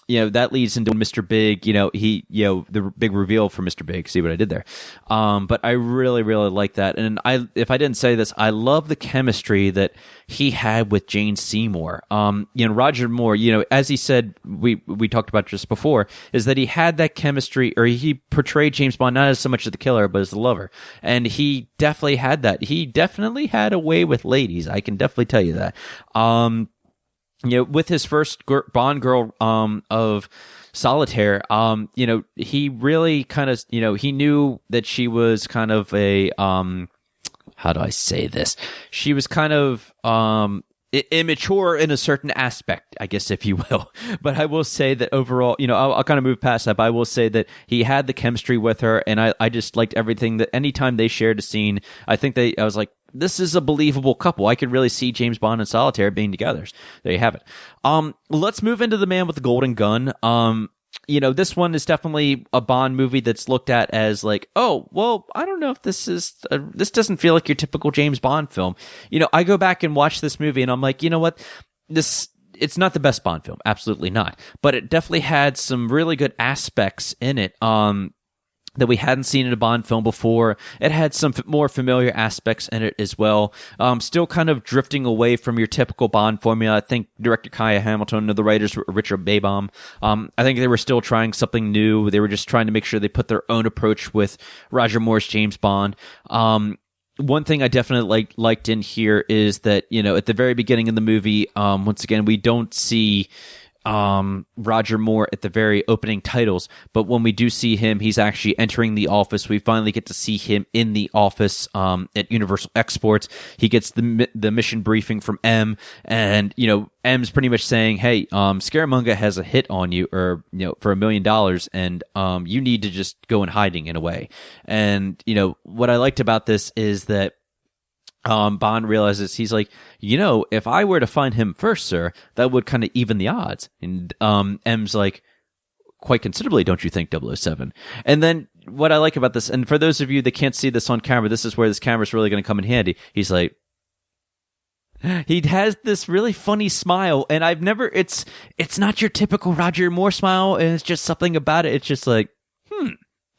that leads into Mr. Big, the big reveal for Mr. Big. See what I did there? But I really, really like that. And if I didn't say this, I love the chemistry that he had with Jane Seymour. Roger Moore, as he said, we talked about just before, is that he had that chemistry, or he portrayed James Bond not as so much as the killer, but as the lover. And he definitely had that. He definitely had a way with ladies. I can definitely tell you that. With his first Bond girl of Solitaire, he really kind of, he knew that she was kind of a, how do I say this? She was kind of immature in a certain aspect, I guess, if you will. But I will say that overall, I'll kind of move past that, but I will say that he had the chemistry with her, and I just liked everything that anytime they shared a scene, I was like, this is a believable couple. I could really see James Bond and Solitaire being together. There you have it. Let's move into The Man with the Golden Gun. this one is definitely a Bond movie that's looked at as like, oh, well, I don't know if this doesn't feel like your typical James Bond film. I go back and watch this movie and I'm like, you know what? It's not the best Bond film. Absolutely not. But it definitely had some really good aspects in it. That we hadn't seen in a Bond film before. It had some more familiar aspects in it as well. Still kind of drifting away from your typical Bond formula. I think director Kaya Hamilton and the writers Richard Baybaum, I think they were still trying something new. They were just trying to make sure they put their own approach with Roger Moore's James Bond. One thing I definitely liked in here is that, at the very beginning of the movie, once again, we don't see Roger Moore at the very opening titles, but when we do see him, he's actually entering the office. We finally get to see him in the office at Universal Exports. He gets the mission briefing from M, and M's pretty much saying, hey, Scaramanga has a hit on you, or for $1 million, and you need to just go in hiding in a way. And what I liked about this is that Bond realizes, he's like, if I were to find him first, sir, that would kind of even the odds. And M's like, quite considerably, don't you think, 007? And then what I like about this, and for those of you that can't see this on camera, this is where this camera is really going to come in handy. He's like, he has this really funny smile, and it's not your typical Roger Moore smile, and it's just something about it. It's just like,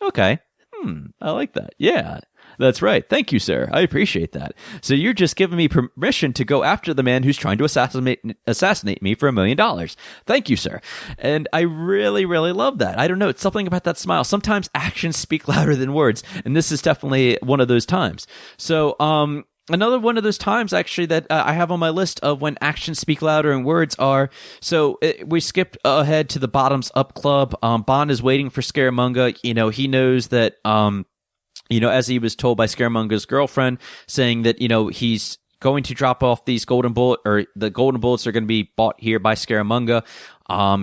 okay, I like that. Yeah. That's right. Thank you, sir. I appreciate that. So you're just giving me permission to go after the man who's trying to assassinate me for $1 million. Thank you, sir. And I really, really love that. I don't know. It's something about that smile. Sometimes actions speak louder than words, and this is definitely one of those times. So, another one of those times, actually, that I have on my list of when actions speak louder than words are, we skipped ahead to the Bottoms Up Club. Bond is waiting for Scaramanga. He knows that, as he was told by Scaramanga's girlfriend, saying that, he's going to drop off these golden bullet, or the golden bullets are going to be bought here by Scaramanga.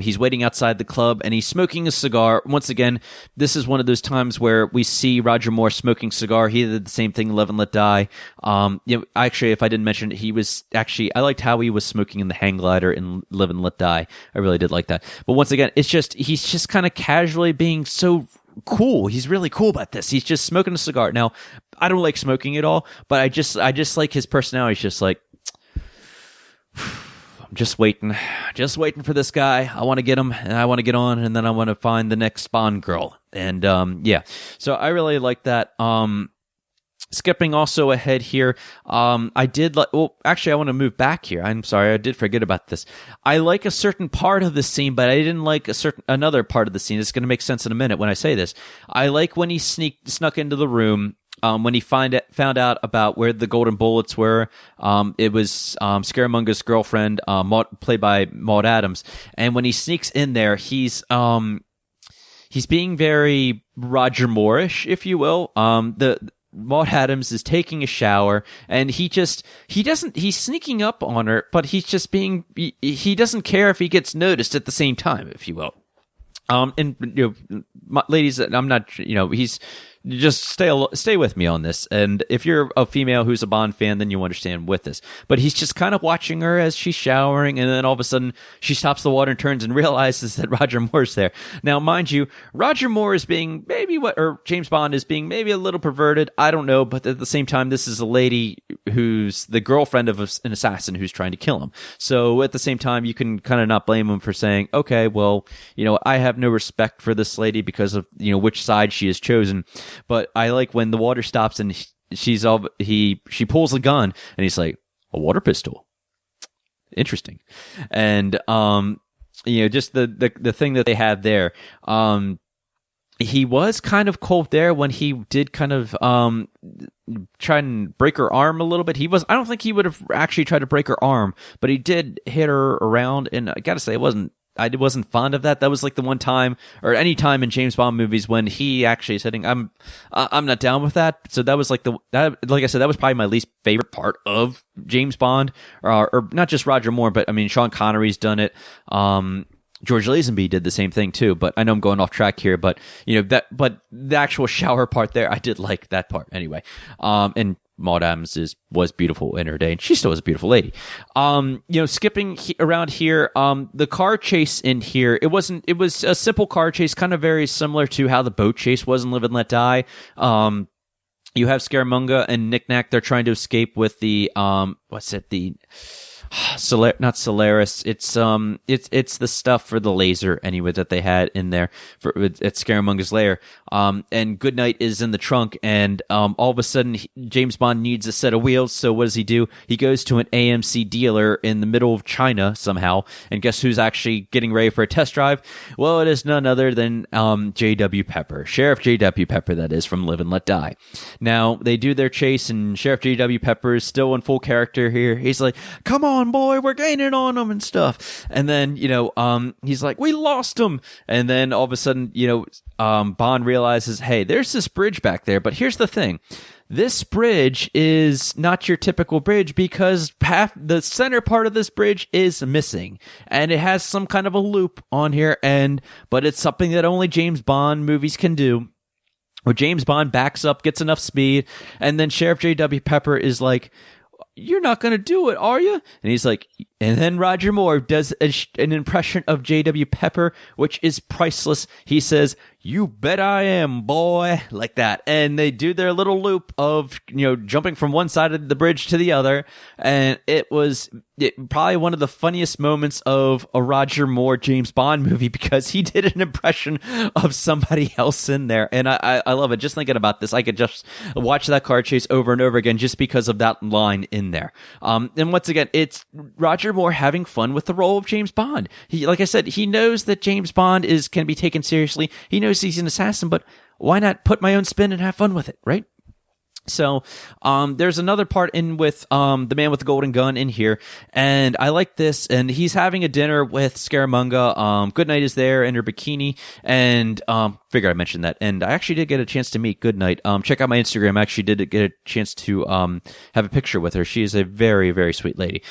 He's waiting outside the club, and he's smoking a cigar. Once again, this is one of those times where we see Roger Moore smoking a cigar. He did the same thing in Live and Let Die. Actually, if I didn't mention it, I liked how he was smoking in the hang glider in Live and Let Die. I really did like that. But once again, he's just kind of casually being so cool. He's really cool about this. He's just smoking a cigar. Now, I don't like smoking at all, but I just like his personality. He's just like, I'm just waiting for this guy. I want to get him, and I want to get on, and then I want to find the next Bond girl. And yeah, so I really like that. Skipping also ahead here, I did like. Well, actually, I want to move back here. I'm sorry, I did forget about this. I like a certain part of the scene, but I didn't like another part of the scene. It's going to make sense in a minute when I say this. I like when he snuck into the room. When he found out about where the golden bullets were. It was Scaramanga's girlfriend, played by Maud Adams, and when he sneaks in there, he's being very Roger Moore-ish, if you will. Maud Adams is taking a shower, and he's sneaking up on her, but he's just he doesn't care if he gets noticed at the same time, if you will. Ladies, I'm not, he's just stay with me on this. And if you're a female who's a Bond fan, then you understand with this. But he's just kind of watching her as she's showering, and then all of a sudden she stops the water and turns and realizes that Roger Moore's there. Now, mind you, Roger Moore is being or James Bond is being maybe a little perverted. I don't know, but at the same time, this is a lady who's the girlfriend of an assassin who's trying to kill him. So at the same time, you can kind of not blame him for saying, okay, well, I have no respect for this lady because of, which side she has chosen. But I like when the water stops and she pulls a gun, and he's like, a water pistol. Interesting. And, just the thing that they have there. He was kind of cold there when he did kind of, try and break her arm a little bit. I don't think he would have actually tried to break her arm, but he did hit her around, and I gotta say, I wasn't fond of that. That was like the one time, or any time in James Bond movies when he actually is hitting. I'm not down with that. So that was like I said, that was probably my least favorite part of James Bond, or not just Roger Moore, but I mean, Sean Connery's done it. George Lazenby did the same thing too, but I know I'm going off track here, but but the actual shower part there, I did like that part anyway. And Maud Adams was beautiful in her day, and she still is a beautiful lady. Skipping around here, the car chase in here, it was a simple car chase, kind of very similar to how the boat chase was in Live and Let Die. You have Scaramanga and Nick Nack. They're trying to escape with the not Solaris. It's the stuff for the laser anyway that they had in there at Scaramanga's lair. And Goodnight is in the trunk, and all of a sudden James Bond needs a set of wheels. So what does he do? He goes to an AMC dealer in the middle of China somehow, and guess who's actually getting ready for a test drive? Well, it is none other than J.W. Pepper, Sheriff J.W. Pepper, that is, from Live and Let Die. Now they do their chase, and Sheriff J.W. Pepper is still in full character here. He's like, "Come on, boy, we're gaining on them and stuff." And then, he's like, "We lost them." And then all of a sudden, Bond realizes, hey, there's this bridge back there. But here's the thing. This bridge is not your typical bridge because the center part of this bridge is missing. And it has some kind of a loop on here. But it's something that only James Bond movies can do. Where James Bond backs up, gets enough speed, and then Sheriff J.W. Pepper is like, "You're not going to do it, are you?" And he's like, and then Roger Moore does an impression of J.W. Pepper, which is priceless. He says, "You bet I am, boy," like that. And they do their little loop of, jumping from one side of the bridge to the other. And it was probably one of the funniest moments of a Roger Moore James Bond movie because he did an impression of somebody else in there. And I love it. Just thinking about this, I could just watch that car chase over and over again just because of that line in there. And once again, it's Roger Moore having fun with the role of James Bond. He, like I said, he knows that James Bond can be taken seriously. He knows he's an assassin, but why not put my own spin and have fun with it, right? So, there's another part in with, the man with the golden gun in here, and I like this, and he's having a dinner with Scaramanga. Goodnight is there in her bikini, and, figure I mentioned that, and I actually did get a chance to meet Goodnight. Check out my Instagram. I actually did get a chance to, have a picture with her. She is a very, very sweet lady.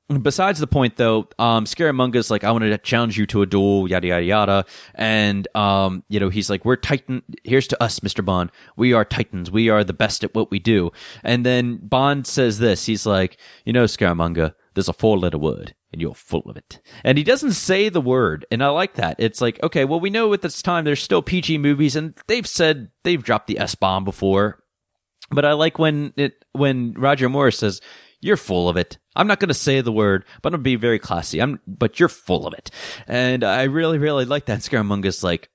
Besides the point, though, Scaramanga's like, "I want to challenge you to a duel, yada, yada, yada." And, he's like, "We're Titan. Here's to us, Mr. Bond. We are Titans. We are the best at what we do." And then Bond says this. He's like, "Scaramanga, there's a 4-letter word, and you're full of it." And he doesn't say the word, and I like that. It's like, okay, well, we know at this time there's still PG movies, and they've dropped the S-bomb before. But I like when Roger Moore says, "You're full of it. I'm not going to say the word, but I'm going to be very classy. But you're full of it." And I really, really like that. Scaramanga's like,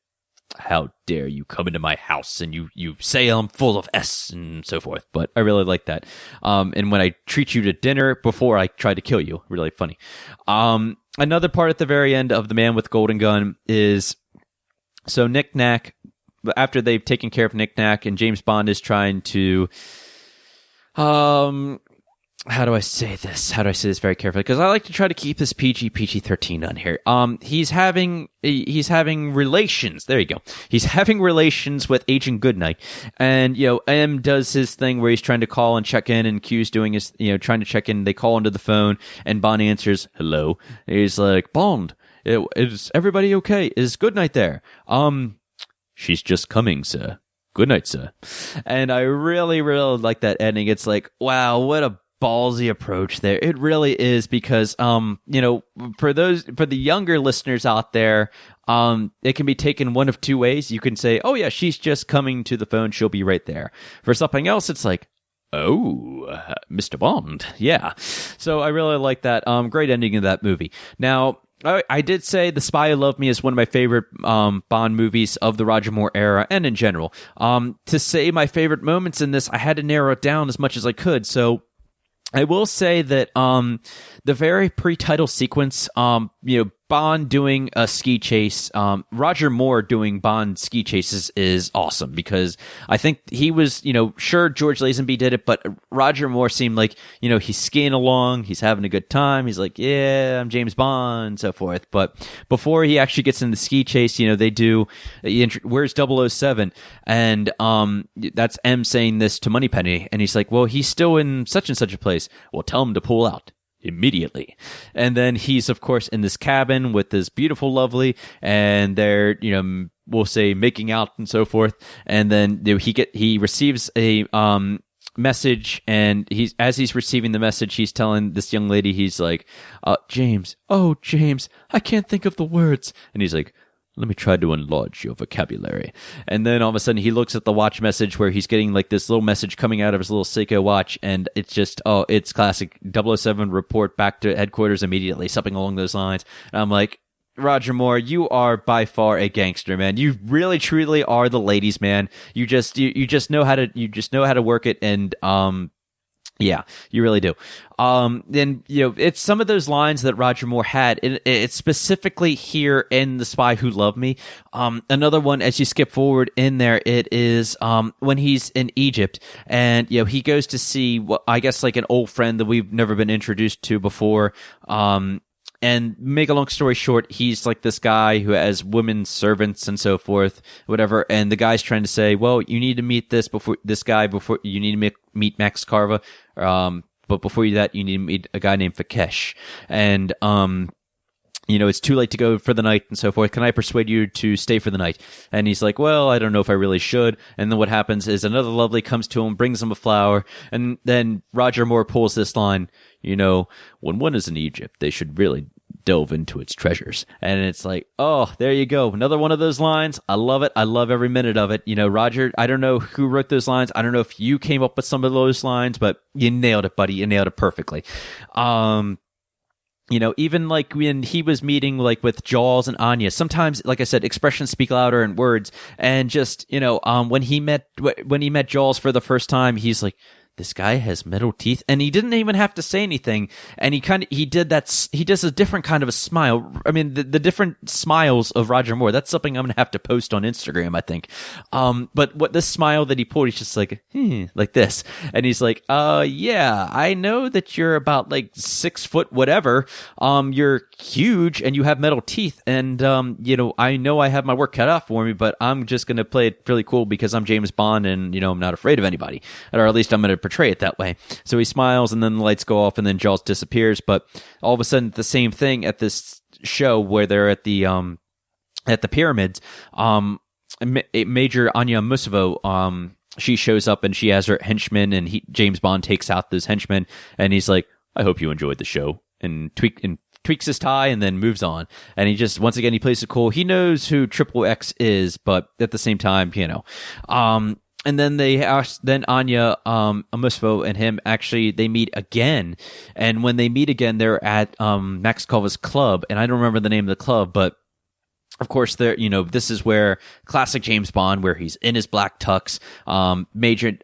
"How dare you come into my house and you say I'm full of S," and so forth. But I really like that. And when I treat you to dinner before I try to kill you, really funny. Another part at the very end of The Man with Golden Gun is, so Nick Nack, after they've taken care of Nick Nack, and James Bond is trying to, how do I say this very carefully? Because I like to try to keep this PG-13 on here. He's having relations. There you go. He's having relations with Agent Goodnight. And, M does his thing where he's trying to call and check in, and Q's doing his, trying to check in. They call into the phone, and Bond answers, "Hello." And he's like, "Bond, is everybody okay? Is Goodnight there?" "She's just coming, sir. Good night, sir." And I really, really like that ending. It's like, wow, what a ballsy approach there. It really is, because for the younger listeners out there, it can be taken one of two ways. You can say, "Oh yeah, she's just coming to the phone, she'll be right there." For something else, it's like, "Oh, Mr. Bond." Yeah. So I really like that. Great ending of that movie. Now, I did say The Spy Who Loved Me is one of my favorite Bond movies of the Roger Moore era and in general. To say my favorite moments in this, I had to narrow it down as much as I could. So I will say that the very pre-title sequence, Bond doing a ski chase, Roger Moore doing Bond ski chases is awesome, because I think he was, sure, George Lazenby did it, but Roger Moore seemed like, he's skiing along, he's having a good time, he's like, "Yeah, I'm James Bond," and so forth. But before he actually gets in the ski chase, they do, "Where's 007? And that's M saying this to Moneypenny, and he's like, "Well, he's still in such and such a place." "Well, tell him to pull out immediately." And then he's, of course, in this cabin with this beautiful lovely, and they're, we'll say, making out and so forth. And then he receives a message, and he's receiving the message, he's telling this young lady, he's like, James, I can't think of the words. And he's like, let me try to enlarge your vocabulary. And then all of a sudden he looks at the watch message where he's getting like this little message coming out of his little Seiko watch, and it's just, it's classic 007, report back to headquarters immediately, something along those lines. And I'm like, Roger Moore, you are by far a gangster, man. You really truly are the ladies' man. You just know how to work it, and yeah, you really do. And it's some of those lines that Roger Moore had. It's specifically here in The Spy Who Loved Me. Another one, as you skip forward in there, it is when he's in Egypt, and he goes to see what I guess like an old friend that we've never been introduced to before. And make a long story short, he's like this guy who has women servants and so forth, whatever. And the guy's trying to say, well, you need to meet before you need to meet Max Carva. But before that, you need to meet a guy named Fakesh. And, it's too late to go for the night and so forth. Can I persuade you to stay for the night? And he's like, well, I don't know if I really should. And then what happens is another lovely comes to him, brings him a flower. And then Roger Moore pulls this line, when one is in Egypt, they should really delve into its treasures. And it's like, oh, there you go. Another one of those lines. I love it. I love every minute of it. Roger, I don't know who wrote those lines. I don't know if you came up with some of those lines, but you nailed it, buddy. You nailed it perfectly. Even like when he was meeting like with Jaws and Anya, sometimes, like I said, expressions speak louder than words. And just, when he met Jaws for the first time, he's like, this guy has metal teeth, and he didn't even have to say anything. And he does a different kind of a smile. I mean, the different smiles of Roger Moore, that's something I'm going to have to post on Instagram, I think. But what this smile that he pulled, he's just like, like this. And he's like, yeah, I know that you're about like 6 foot, whatever. You're huge and you have metal teeth. And, I know I have my work cut out for me, but I'm just going to play it really cool because I'm James Bond and, I'm not afraid of anybody. Or at least I'm going to portray it that way. So he smiles, and then the lights go off, and then Jaws disappears. But all of a sudden, the same thing at this show where they're at the pyramids. Major Anya Musovo, she shows up and she has her henchmen, and James Bond takes out those henchmen, and he's like, "I hope you enjoyed the show," and tweaks his tie and then moves on. And he just, once again, he plays it cool. He knows who Triple X is, but at the same time, and then then Anya, Musfo and him they meet again. And when they meet again, they're at, Max Carva's club. And I don't remember the name of the club, but of course, this is where classic James Bond, where he's in his black tux, Major,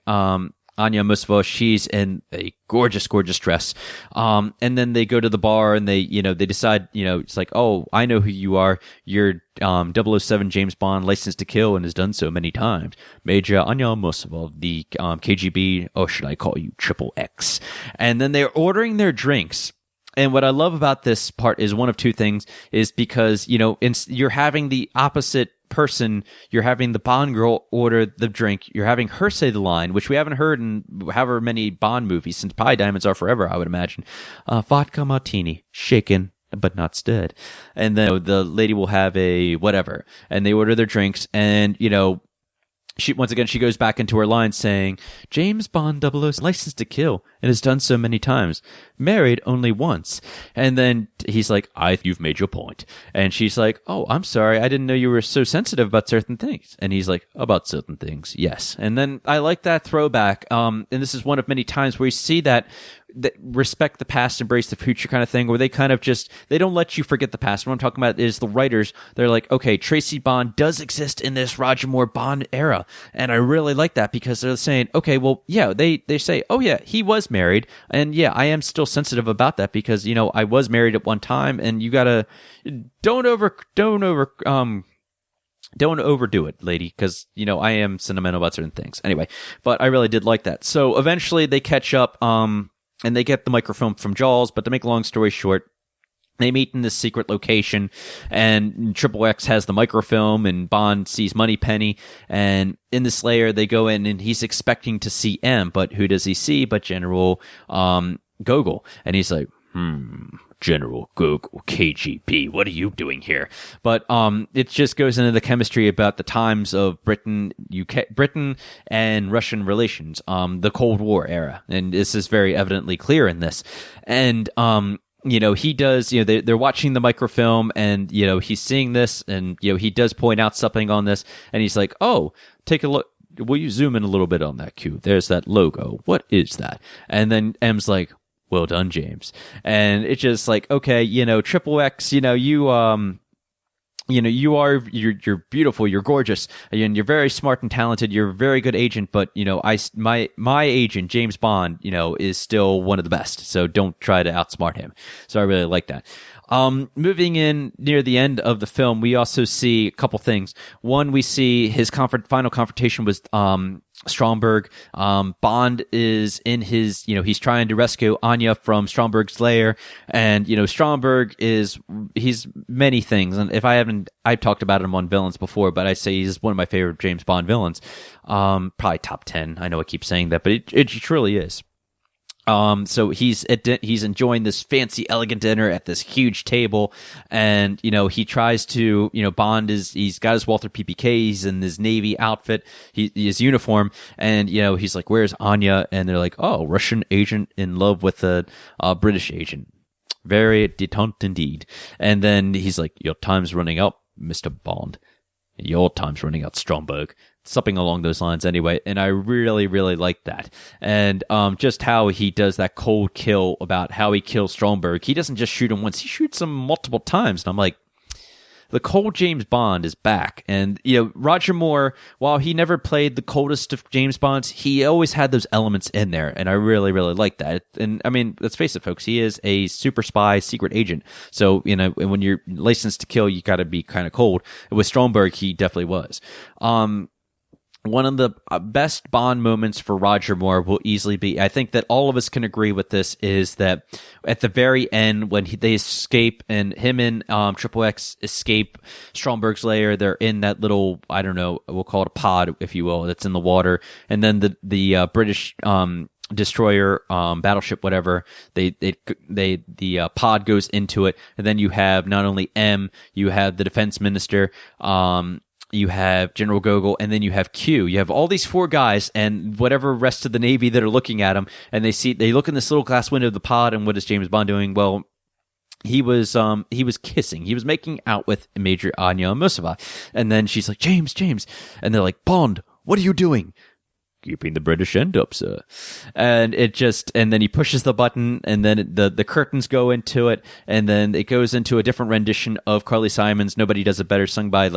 Anya Musfo, she's in a gorgeous, gorgeous dress. And then they go to the bar and they decide, it's like, oh, I know who you are. You're, 007 James Bond, licensed to kill and has done so many times. Major Anya Musfo of the, KGB, or should I call you Triple X? And then they're ordering their drinks. And what I love about this part is one of two things, is because, you're having the opposite person, you're having the Bond girl order the drink, you're having her say the line, which we haven't heard in however many Bond movies since Pi Diamonds Are Forever, I would imagine. Vodka martini, shaken but not stirred. And then the lady will have a whatever, and they order their drinks, and she goes back into her line saying, James Bond 00 licensed to kill and has done so many times, married only once. And then he's like, you've made your point. And she's like, oh, I'm sorry, I didn't know you were so sensitive about certain things. And he's like, about certain things, yes. And then I like that throwback. And this is one of many times where you see that respect the past, embrace the future kind of thing, where they kind of they don't let you forget the past. What I'm talking about is the writers, they're like, okay, Tracy Bond does exist in this Roger Moore Bond era. And I really like that, because they're saying, okay, well, yeah, they say, oh yeah, he was married. And yeah, I am still sensitive about that, because, I was married at one time, and you gotta, don't overdo it, lady, because, I am sentimental about certain things. Anyway, but I really did like that. So eventually they catch up, and they get the microfilm from Jaws, but to make a long story short, they meet in this secret location, and Triple X has the microfilm, and Bond sees Moneypenny, and in this layer, they go in, and he's expecting to see M, but who does he see but General Gogol? And he's like, General Gogol, KGB, what are you doing here? But it just goes into the chemistry about the times of Britain and Russian relations, the Cold War era, and this is very evidently clear in this. And he does, they're watching the microfilm, and he's seeing this, and he does point out something on this, and he's like, "Oh, take a look. Will you zoom in a little bit on that cue? There's that logo. What is that?" And then M's like, "Well done, James." And it's just like, okay, Triple X, you're beautiful, you're gorgeous, and you're very smart and talented. You're a very good agent, but my agent, James Bond, is still one of the best. So don't try to outsmart him. So I really like that. Moving in near the end of the film, we also see a couple things. One, we see his final confrontation with Stromberg. Bond is in his, he's trying to rescue Anya from Stromberg's lair, and Stromberg he's many things. And I've talked about him on villains before, but I say he's one of my favorite James Bond villains. Probably top 10. I know I keep saying that, but it truly is. So he's enjoying this fancy, elegant dinner at this huge table, and he tries to, Bond he's got his Walther PPK, he's in his Navy outfit, his uniform, and he's like, "Where's Anya?" And they're like, "Oh, Russian agent in love with a British agent." Very detente indeed. And then he's like, "Your time's running out, Mr. Bond. Your time's running out, Stromberg." Something along those lines anyway, and I really, really like that. And just how he does that cold kill about how he kills Stromberg. He doesn't just shoot him once, he shoots him multiple times. And I'm like, the cold James Bond is back. And, Roger Moore, while he never played the coldest of James Bonds, he always had those elements in there, and I really, really like that. And, I mean, let's face it, folks, he is a super spy, secret agent. So, when you're licensed to kill, you gotta be kind of cold. With Stromberg, he definitely was. One of the best Bond moments for Roger Moore will easily be, I think that all of us can agree with this, is that at the very end when they escape, and him and Triple X escape Stromberg's lair, they're in that little, I don't know, we'll call it a pod, if you will, that's in the water, and then the British destroyer, battleship, whatever, the pod goes into it, and then you have not only M, you have the defense minister, you have General Gogol, and then you have Q. You have all these four guys and whatever rest of the Navy that are looking at him, and they look in this little glass window of the pod, and what is James Bond doing? Well, he was kissing. He was making out with Major Anya Musova. And then she's like, James. And they're like, Bond, what are you doing? Keeping the British end up, sir. And then he pushes the button, and then the curtains go into it, and then it goes into a different rendition of Carly Simon's Nobody Does It Better, sung by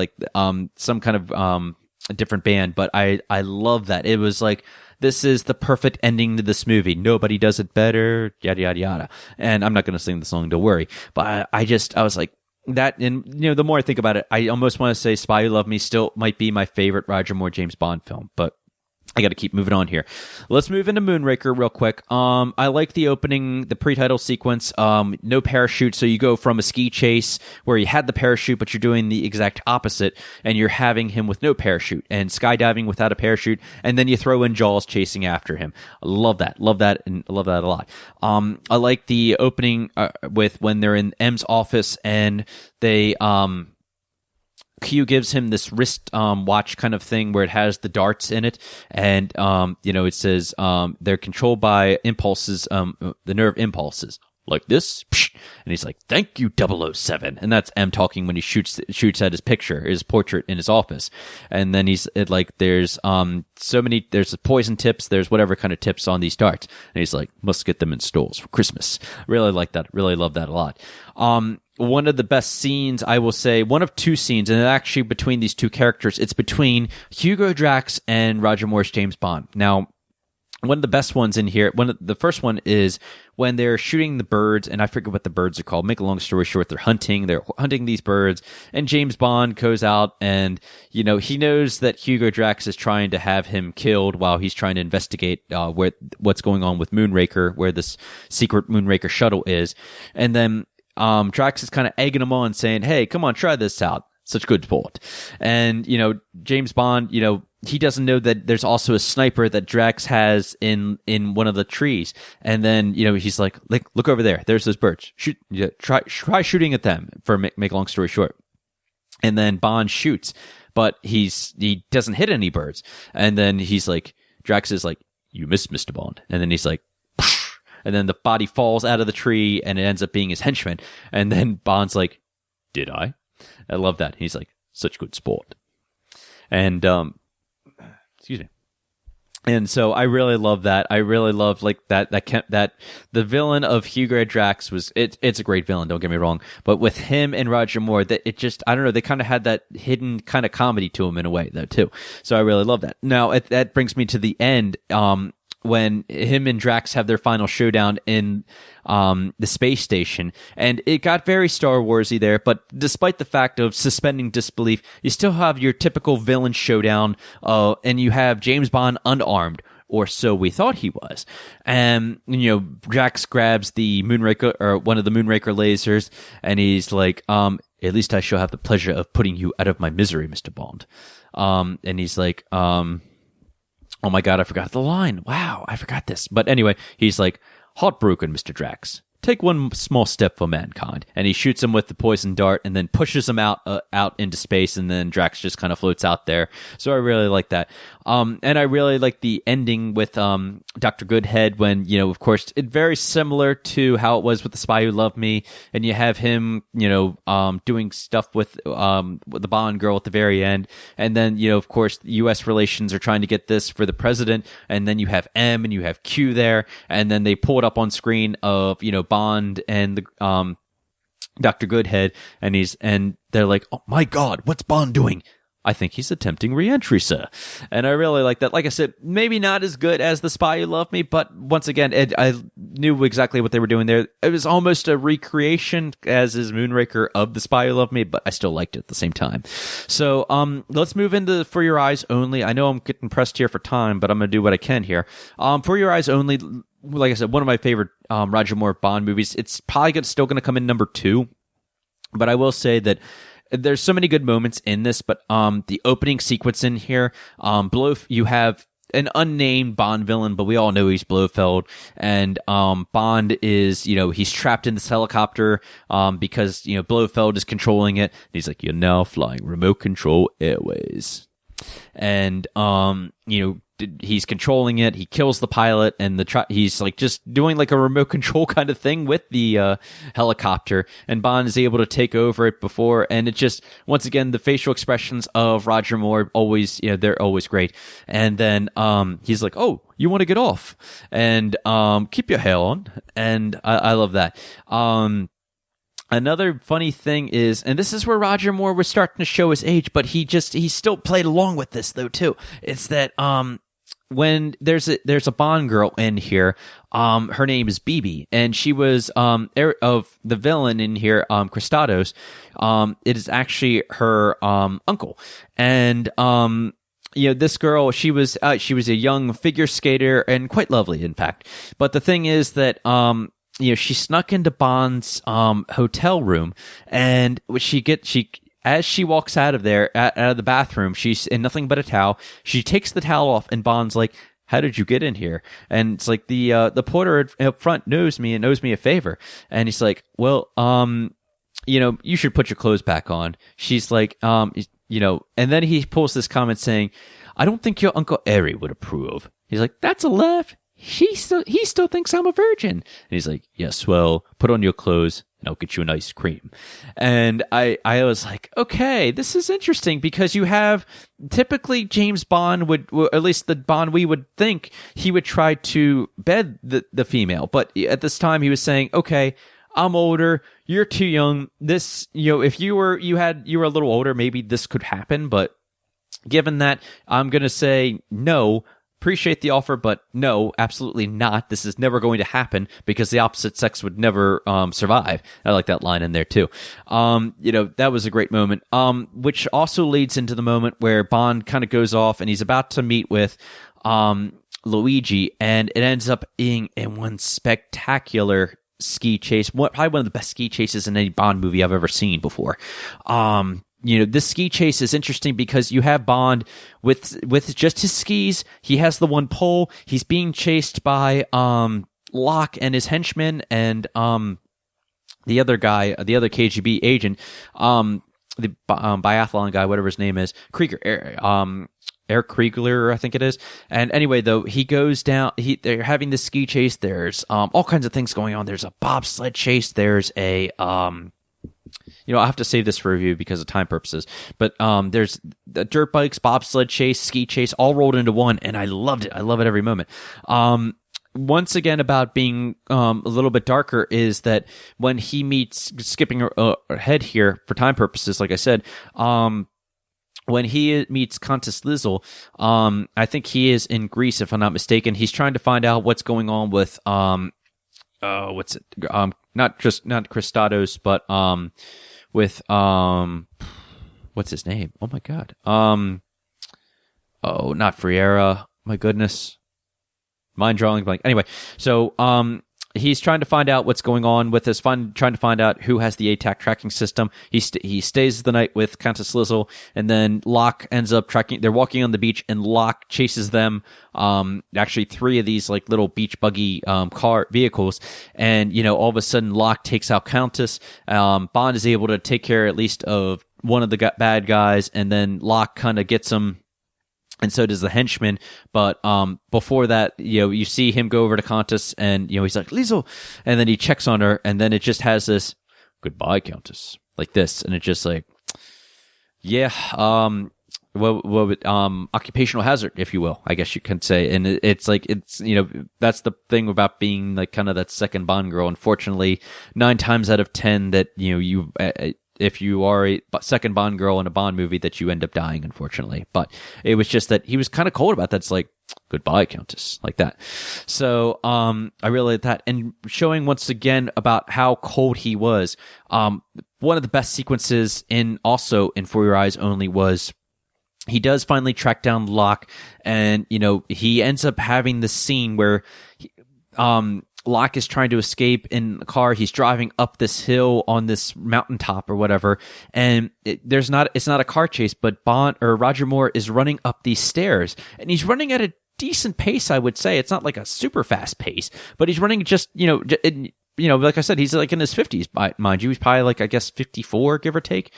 some kind of a different band. But I love that. It was like, this is the perfect ending to this movie. Nobody does it better, yada yada yada. And I'm not going to sing the song, don't worry. But I was like, that, and the more I think about it, I almost want to say Spy Who Loved Me still might be my favorite Roger Moore James Bond film, but I got to keep moving on here. Let's move into Moonraker real quick. I like the opening, the pre-title sequence. No parachute, so you go from a ski chase where you had the parachute, but you're doing the exact opposite, and you're having him with no parachute, and skydiving without a parachute, and then you throw in Jaws chasing after him. I love that, and I love that a lot. I like the opening with when they're in M's office, and they Q gives him this wrist watch kind of thing where it has the darts in it, and it says they're controlled by impulses, the nerve impulses, like this. And he's like, "Thank you, 007." And that's M talking when he shoots at his portrait in his office. And then he's like, there's there's poison tips, there's whatever kind of tips on these darts. And he's like, "Must get them in stores for Christmas." Really like that. Really love that a lot. One of the best scenes, I will say, one of two scenes, and actually between these two characters, it's between Hugo Drax and Roger Moore's James Bond. Now, one of the best ones in here, the first one is when they're shooting the birds, and I forget what the birds are called. Make a long story short, they're hunting these birds, and James Bond goes out, and he knows that Hugo Drax is trying to have him killed while he's trying to investigate what's going on with Moonraker, where this secret Moonraker shuttle is, and then Drax is kind of egging him on, saying, "Hey, come on, try this out." such good sport. And, James Bond, he doesn't know that there's also a sniper that Drax has in one of the trees. And then, he's like, look over there. There's those birds. Shoot, try shooting at them, for make a long story short. And then Bond shoots, but he doesn't hit any birds. And then he's like, Drax is like, you missed, Mr. Bond. And then he's like, psh! And then the body falls out of the tree and it ends up being his henchman. And then Bond's like, did I? I love that. He's like, such good sport. And, excuse me. And so I really love that. I really love that the villain of Hugh Grant Drax it's a great villain, don't get me wrong. But with him and Roger Moore, that it just, I don't know, they kind of had that hidden kind of comedy to him in a way though too. So I really love that. Now that brings me to the end, when him and Drax have their final showdown in the space station. And it got very Star Wars-y there, but despite the fact of suspending disbelief, you still have your typical villain showdown, and you have James Bond unarmed, or so we thought he was. And, Drax grabs the Moonraker, or one of the Moonraker lasers, and he's like, at least I shall have the pleasure of putting you out of my misery, Mr. Bond. And he's like, oh my God, I forgot the line. Wow, I forgot this. But anyway, he's like, heartbroken, Mr. Drax. Take one small step for mankind. And he shoots him with the poison dart and then pushes him out into space, and then Drax just kind of floats out there. So I really like that. And I really like the ending with Dr. Goodhead when, of course, it's very similar to how it was with The Spy Who Loved Me. And you have him, doing stuff with the Bond girl at the very end. And then, of course, the U.S. relations are trying to get this for the president. And then you have M and you have Q there. And then they pull it up on screen of, Bond and the Dr. Goodhead, and they're like, oh my God, what's Bond doing? I think he's attempting re-entry, sir. And I really like that. Like I said, maybe not as good as The Spy Who Loved Me, but once again, I knew exactly what they were doing there. It was almost a recreation, as is Moonraker, of The Spy Who Loved Me, but I still liked it at the same time. So let's move into For Your Eyes Only. I know I'm getting pressed here for time, but I'm going to do what I can here. For Your Eyes Only, like I said, one of my favorite Roger Moore Bond movies. It's probably still going to come in number 2, but I will say that there's so many good moments in this. But the opening sequence in here, you have an unnamed Bond villain, but we all know he's Blofeld, and Bond is, he's trapped in this helicopter because Blofeld is controlling it. And he's like, "You're now flying remote control airways," and he's controlling it. He kills the pilot, and he's like just doing like a remote control kind of thing with the helicopter, and Bond is able to take over it before. And it just, once again, the facial expressions of Roger Moore always, they're always great. And then he's like, "Oh, you want to get off, and keep your hair on," and I love that. Another funny thing is, and this is where Roger Moore was starting to show his age, but he still played along with this though too. It's that when there's a Bond girl in here, her name is Bibi, and she was of the villain in here, Kristatos. It is actually her uncle, and this girl, she was a young figure skater and quite lovely, in fact. But the thing is that she snuck into Bond's hotel room, and as she walks out of there, out of the bathroom, she's in nothing but a towel. She takes the towel off, and Bond's like, "How did you get in here?" And it's like the porter up front knows me and knows me a favor, and he's like, "Well, you should put your clothes back on." She's like, and then he pulls this comment saying, "I don't think your Uncle Harry would approve." He's like, "That's a laugh. He still thinks I'm a virgin." And he's like, "Yes, well, put on your clothes and I'll get you an ice cream." And I was like, okay, this is interesting, because you have typically James Bond would, at least the Bond we would think, he would try to bed the female. But at this time he was saying, okay, I'm older, you're too young. This, if you were a little older, maybe this could happen. But given that, I'm going to say no. Appreciate the offer, but no, absolutely not. This is never going to happen, because the opposite sex would never survive. I like that line in there too. That was a great moment, which also leads into the moment where Bond kind of goes off and he's about to meet with Luigi, and it ends up being in one spectacular ski chase, probably one of the best ski chases in any Bond movie I've ever seen before. this ski chase is interesting because you have Bond with just his skis. He has the one pole. He's being chased by Locke and his henchmen and the other guy, the other KGB agent, the biathlon guy, whatever his name is, Krieger, Eric Kriegler, I think it is. And anyway, though, he goes down. They're having this ski chase. There's all kinds of things going on. There's a bobsled chase. There's a I have to save this for review because of time purposes. But there's the dirt bikes, bobsled chase, ski chase, all rolled into one, and I loved it. I love it every moment. Once again, about being a little bit darker is that when he meets, skipping ahead here for time purposes, like I said, when he meets Countess Lizel, I think he is in Greece, if I'm not mistaken. He's trying to find out what's going on with what's it? Not Christados, but with what's his name? Oh my God. Not Friera. My goodness. Mind drawing blank. Anyway, so he's trying to find out what's going on with this, trying to find out who has the ATAC tracking system. He stays the night with Countess Lizel, and then Locke ends up tracking. They're walking on the beach, and Locke chases them. Actually, 3 of these like little beach buggy car vehicles, and all of a sudden Locke takes out Countess. Bond is able to take care at least of one of the bad guys, and then Locke kind of gets him. And so does the henchman. But before that, you see him go over to Countess, and he's like, Lizel, and then he checks on her, and then it just has this goodbye, Countess, like this, and it's just like, yeah, occupational hazard, if you will, I guess you can say. And it's like, that's the thing about being like kind of that second Bond girl. Unfortunately, 9 times out of 10 that if you are a second Bond girl in a Bond movie, that you end up dying, unfortunately. But it was just that he was kind of cold about that. It's like, goodbye, Countess, like that. So I really like that. And showing once again about how cold he was. One of the best sequences in For Your Eyes Only was he does finally track down Locke, and, he ends up having this scene where Locke is trying to escape in the car. He's driving up this hill on this mountaintop or whatever, and it's not a car chase, but Roger Moore is running up these stairs, and he's running at a decent pace, I would say. It's not like a super fast pace, but he's running just, like I said, he's like in his 50s, mind you. He's probably like, I guess, 54, give or take.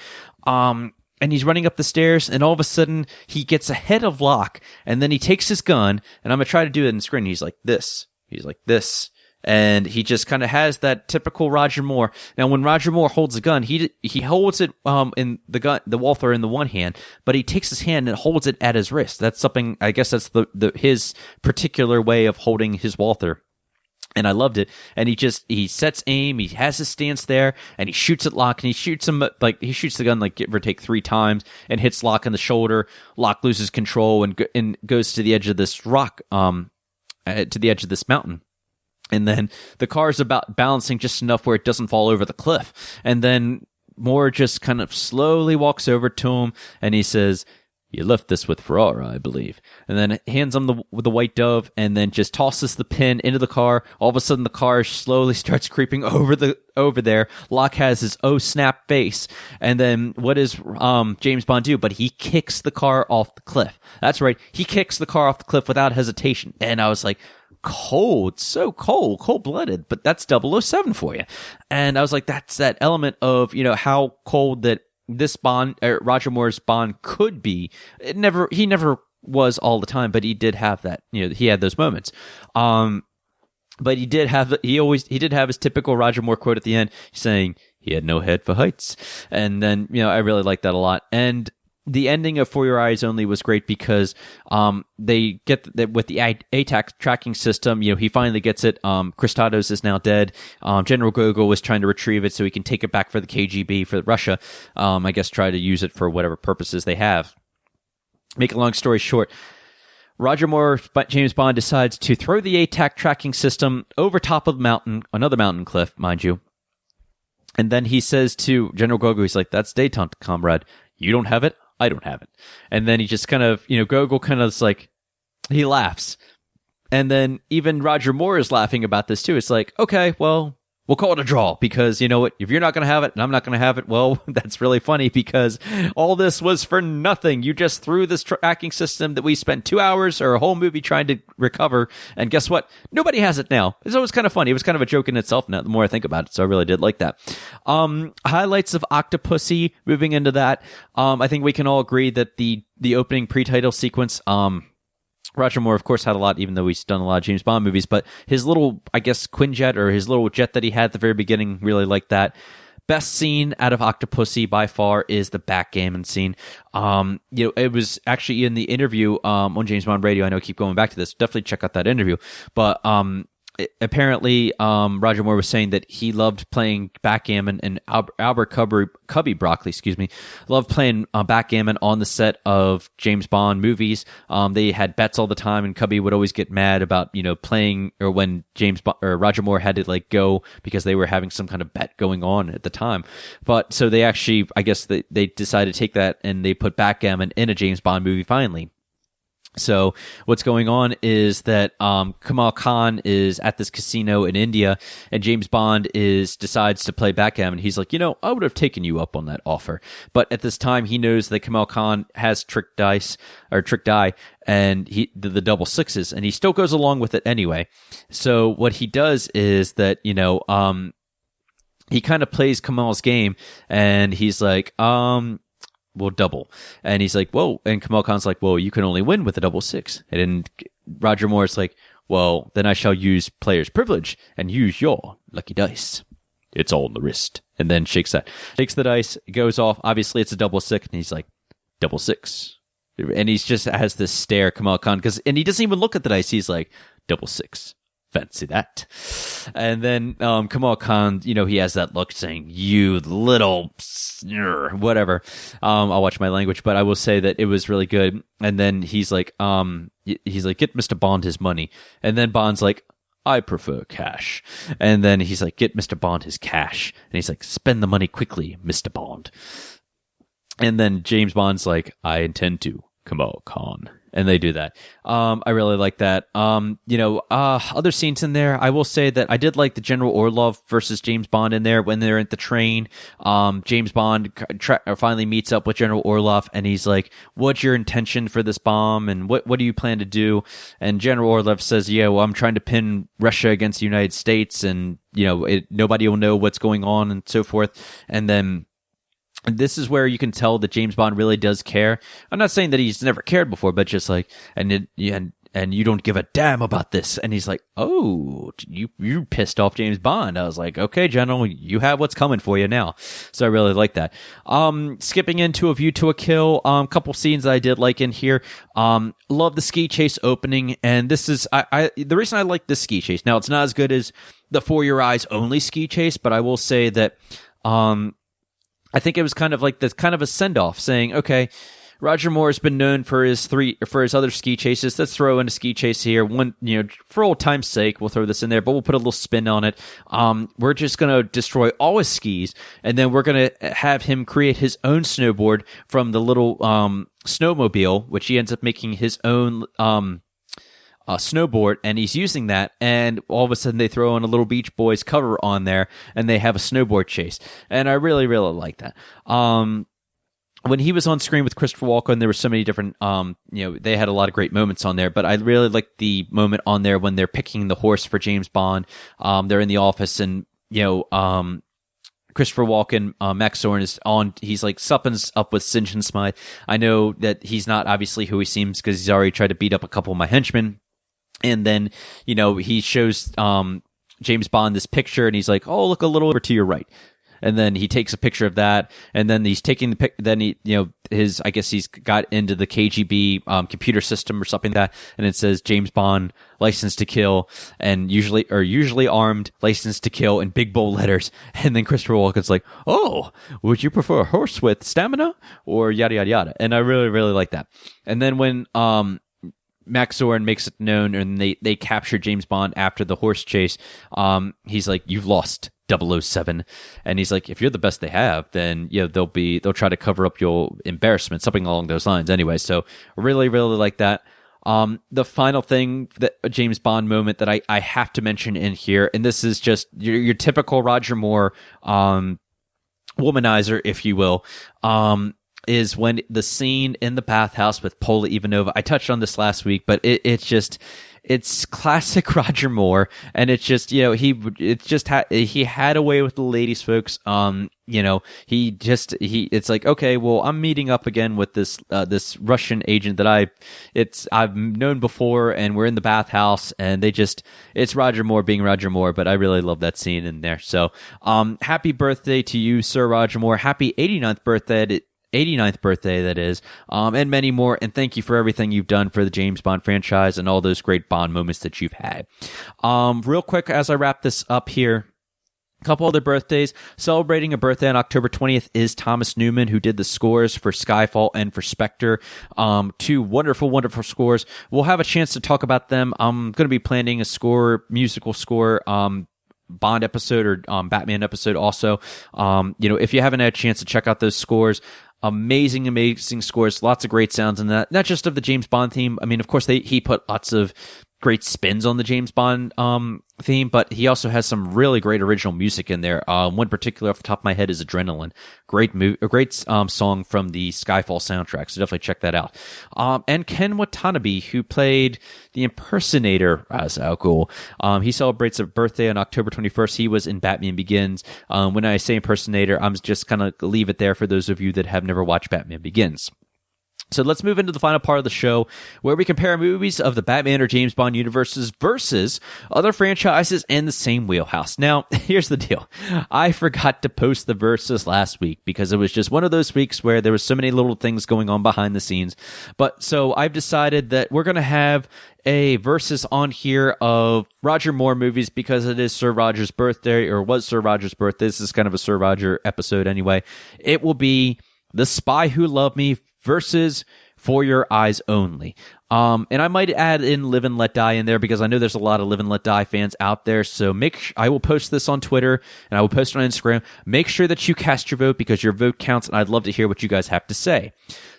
And he's running up the stairs, and all of a sudden, he gets ahead of Locke, and then he takes his gun, and I'm going to try to do it in the screen. He's like this. He's like this. And he just kind of has that typical Roger Moore. Now, when Roger Moore holds a gun, he holds it in the Walther in the one hand, but he takes his hand and holds it at his wrist. That's something, I guess that's his particular way of holding his Walther. And I loved it. And he sets aim, he has his stance there, and he shoots at Locke, and he shoots him, he shoots the gun, give or take 3 times, and hits Locke in the shoulder. Locke loses control and goes to the edge of this rock, to the edge of this mountain. And then the car is about balancing just enough where it doesn't fall over the cliff. And then Moore just kind of slowly walks over to him, and he says, "You left this with Ferrara, I believe." And then hands him the white dove, and then just tosses the pin into the car. All of a sudden, the car slowly starts creeping over there. Locke has his "oh snap" face, and then what does James Bond do? But he kicks the car off the cliff. That's right, he kicks the car off the cliff without hesitation. And I was like, cold, so cold-blooded, but that's 007 for you. And I was like, that's that element of, how cold that this Bond, Roger Moore's Bond could be. He never was all the time, but he did have that, he had those moments. But he did have his typical Roger Moore quote at the end saying he had no head for heights. And then, I really like that a lot. And the ending of For Your Eyes Only was great because they get with the ATAC tracking system. He finally gets it. Christados is now dead. General Gogol was trying to retrieve it so he can take it back for the KGB, for Russia. I guess try to use it for whatever purposes they have. Make a long story short, Roger Moore, James Bond, decides to throw the ATAC tracking system over top of the mountain, another mountain cliff, mind you. And then he says to General Gogol, he's like, "That's détente, comrade. You don't have it. I don't have it." And then he just kind of, Gogol kind of is like, he laughs. And then even Roger Moore is laughing about this too. It's like, okay, well, we'll call it a draw, because you know what? If you're not going to have it and I'm not going to have it, well, that's really funny, because all this was for nothing. You just threw this tracking system that we spent 2 hours or a whole movie trying to recover, and guess what? Nobody has it now. It was kind of funny. It was kind of a joke in itself now, the more I think about it, so I really did like that. Highlights of Octopussy, moving into that. I think we can all agree that the opening pre-title sequence, Roger Moore, of course, had a lot, even though he's done a lot of James Bond movies, but his little, I guess, Quinjet, or his little jet that he had at the very beginning, really liked that. Best scene out of Octopussy by far is the backgammon scene. It was actually in the interview on James Bond Radio. I know I keep going back to this. Definitely check out that interview. But apparently, Roger Moore was saying that he loved playing backgammon, and Albert Cubby Broccoli, loved playing backgammon on the set of James Bond movies. They had bets all the time, and Cubby would always get mad about, playing, or when Roger Moore had to go because they were having some kind of bet going on at the time. But so they actually, I guess they decided to take that and they put backgammon in a James Bond movie finally. So what's going on is that Kamal Khan is at this casino in India, and James Bond decides to play backgammon. He's like, I would have taken you up on that offer. But at this time, he knows that Kamal Khan has trick die, and the double sixes, and he still goes along with it anyway. So what he does is that, he kind of plays Kamal's game, and he's like, we'll double. And he's like, whoa. And Kamal Khan's like, well, you can only win with a double six. And then Roger Moore's like, well, then I shall use player's privilege and use your lucky dice. It's all in the wrist. And then shakes the dice, it goes off. Obviously, it's a double six. And he's like, double six. And he's just has this stare, Kamal Khan, and he doesn't even look at the dice. He's like, double six. Fancy that. And then Kamal Khan, he has that look saying, you little whatever. I'll watch my language, but I will say that it was really good. And then he's like, get Mr. Bond his money. And then Bond's like, I prefer cash. And then he's like, get Mr. Bond his cash. And he's like, spend the money quickly, Mr. Bond. And then James Bond's like, I intend to, Kamal Khan. And they do that. I really like that. Other scenes in there, I will say that I did like the General Orlov versus James Bond in there when they're at the train. James Bond finally meets up with General Orlov, and he's like, what's your intention for this bomb? And what do you plan to do? And General Orlov says, yeah, well, I'm trying to pin Russia against the United States, and, nobody will know what's going on and so forth. And then this is where you can tell that James Bond really does care. I'm not saying that he's never cared before, but just like, and you don't give a damn about this. And he's like, oh, you pissed off James Bond. I was like, okay, General, you have what's coming for you now. So I really like that. Skipping into A View to a Kill, couple scenes that I did like in here. Love the ski chase opening. And this is, the reason I like this ski chase. Now, it's not as good as the For Your Eyes only ski chase, but I will say that, I think it was kind of like this kind of a send-off, saying, okay, Roger Moore has been known for his other ski chases. Let's throw in a ski chase here. One, for old time's sake, we'll throw this in there, but we'll put a little spin on it. We're just going to destroy all his skis, and then we're going to have him create his own snowboard from the little snowmobile, which he ends up making his own snowboard, and he's using that, and all of a sudden they throw in a little Beach Boys cover on there, and they have a snowboard chase, and I really, really like that. When he was on screen with Christopher Walken, there were so many different, they had a lot of great moments on there, but I really liked the moment on there when they're picking the horse for James Bond. They're in the office, and, Christopher Walken, Max Zorin is on. He's like supping up with St. John Smythe. I know that he's not obviously who he seems because he's already tried to beat up a couple of my henchmen. And then, he shows James Bond this picture, and he's like, oh, look a little over to your right. And then he takes a picture of that, and then he's taking the pic. Then he, I guess he's got into the KGB computer system or something like that, and it says James Bond, licensed to kill, and usually armed, licensed to kill in big bold letters. And then Christopher Walken's like, oh, would you prefer a horse with stamina or yada yada yada? And I really, really like that. And then when Max Zorin makes it known, and they capture James Bond after the horse chase, he's like, you've lost 007. And he's like, if you're the best they have, then they'll try to cover up your embarrassment, something along those lines anyway. So really, really like that. The final thing, that a James Bond moment that I have to mention in here, and this is just your typical Roger Moore womanizer, if you will, is when the scene in the bathhouse with Paula Ivanova. I touched on this last week, but it's classic Roger Moore, and it's just, he had a way with the ladies, folks. It's like, okay, well, I'm meeting up again with this Russian agent that I've known before, and we're in the bathhouse, and it's Roger Moore being Roger Moore, but I really love that scene in there. So, happy birthday to you, Sir Roger Moore. Happy 89th birthday, that is, and many more. And thank you for everything you've done for the James Bond franchise and all those great Bond moments that you've had. Real quick, as I wrap this up here, a couple other birthdays. Celebrating a birthday on October 20th is Thomas Newman, who did the scores for Skyfall and for Spectre. Two wonderful, wonderful scores. We'll have a chance to talk about them. I'm going to be planning a musical score, Bond episode or Batman episode also. If you haven't had a chance to check out those scores, amazing scores, lots of great sounds in that. Not just of the James Bond theme. I mean, of course, he put lots of great spins on the James Bond theme, but he also has some really great original music in there. One particular off the top of my head is Adrenaline. A great song from the Skyfall soundtrack, so definitely check that out. And Ken Watanabe, who played the impersonator Ra's al Ghul. He celebrates a birthday on October 21st. He was in Batman Begins. When I say impersonator, I'm just kind of leave it there for those of you that have never watched Batman Begins. So let's move into the final part of the show, where we compare movies of the Batman or James Bond universes versus other franchises in the same wheelhouse. Now, here's the deal. I forgot to post the versus last week because it was just one of those weeks where there was so many little things going on behind the scenes. But so I've decided that we're going to have a versus on here of Roger Moore movies because it is Sir Roger's birthday, or was Sir Roger's birthday. This is kind of a Sir Roger episode anyway. It will be The Spy Who Loved Me versus For Your Eyes Only. And I might add in Live and Let Die in there because I know there's a lot of Live and Let Die fans out there. So I will post this on Twitter and I will post it on Instagram. Make sure that you cast your vote because your vote counts, and I'd love to hear what you guys have to say.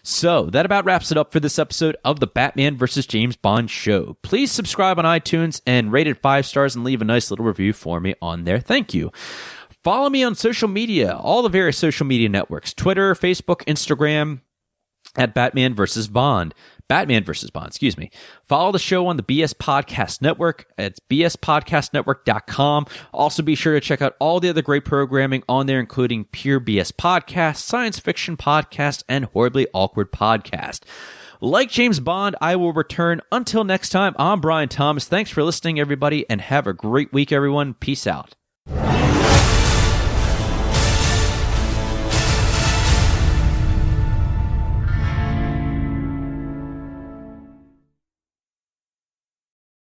So that about wraps it up for this episode of the Batman vs. James Bond show. Please subscribe on iTunes and rate it 5 stars and leave a nice little review for me on there. Thank you. Follow me on social media, all the various social media networks, Twitter, Facebook, Instagram, at Batman vs. Bond. Follow the show on the BS Podcast Network. It's bspodcastnetwork.com. Also, be sure to check out all the other great programming on there, including Pure BS Podcast, Science Fiction Podcast, and Horribly Awkward Podcast. Like James Bond, I will return. Until next time, I'm Brian Thomas. Thanks for listening, everybody, and have a great week, everyone. Peace out.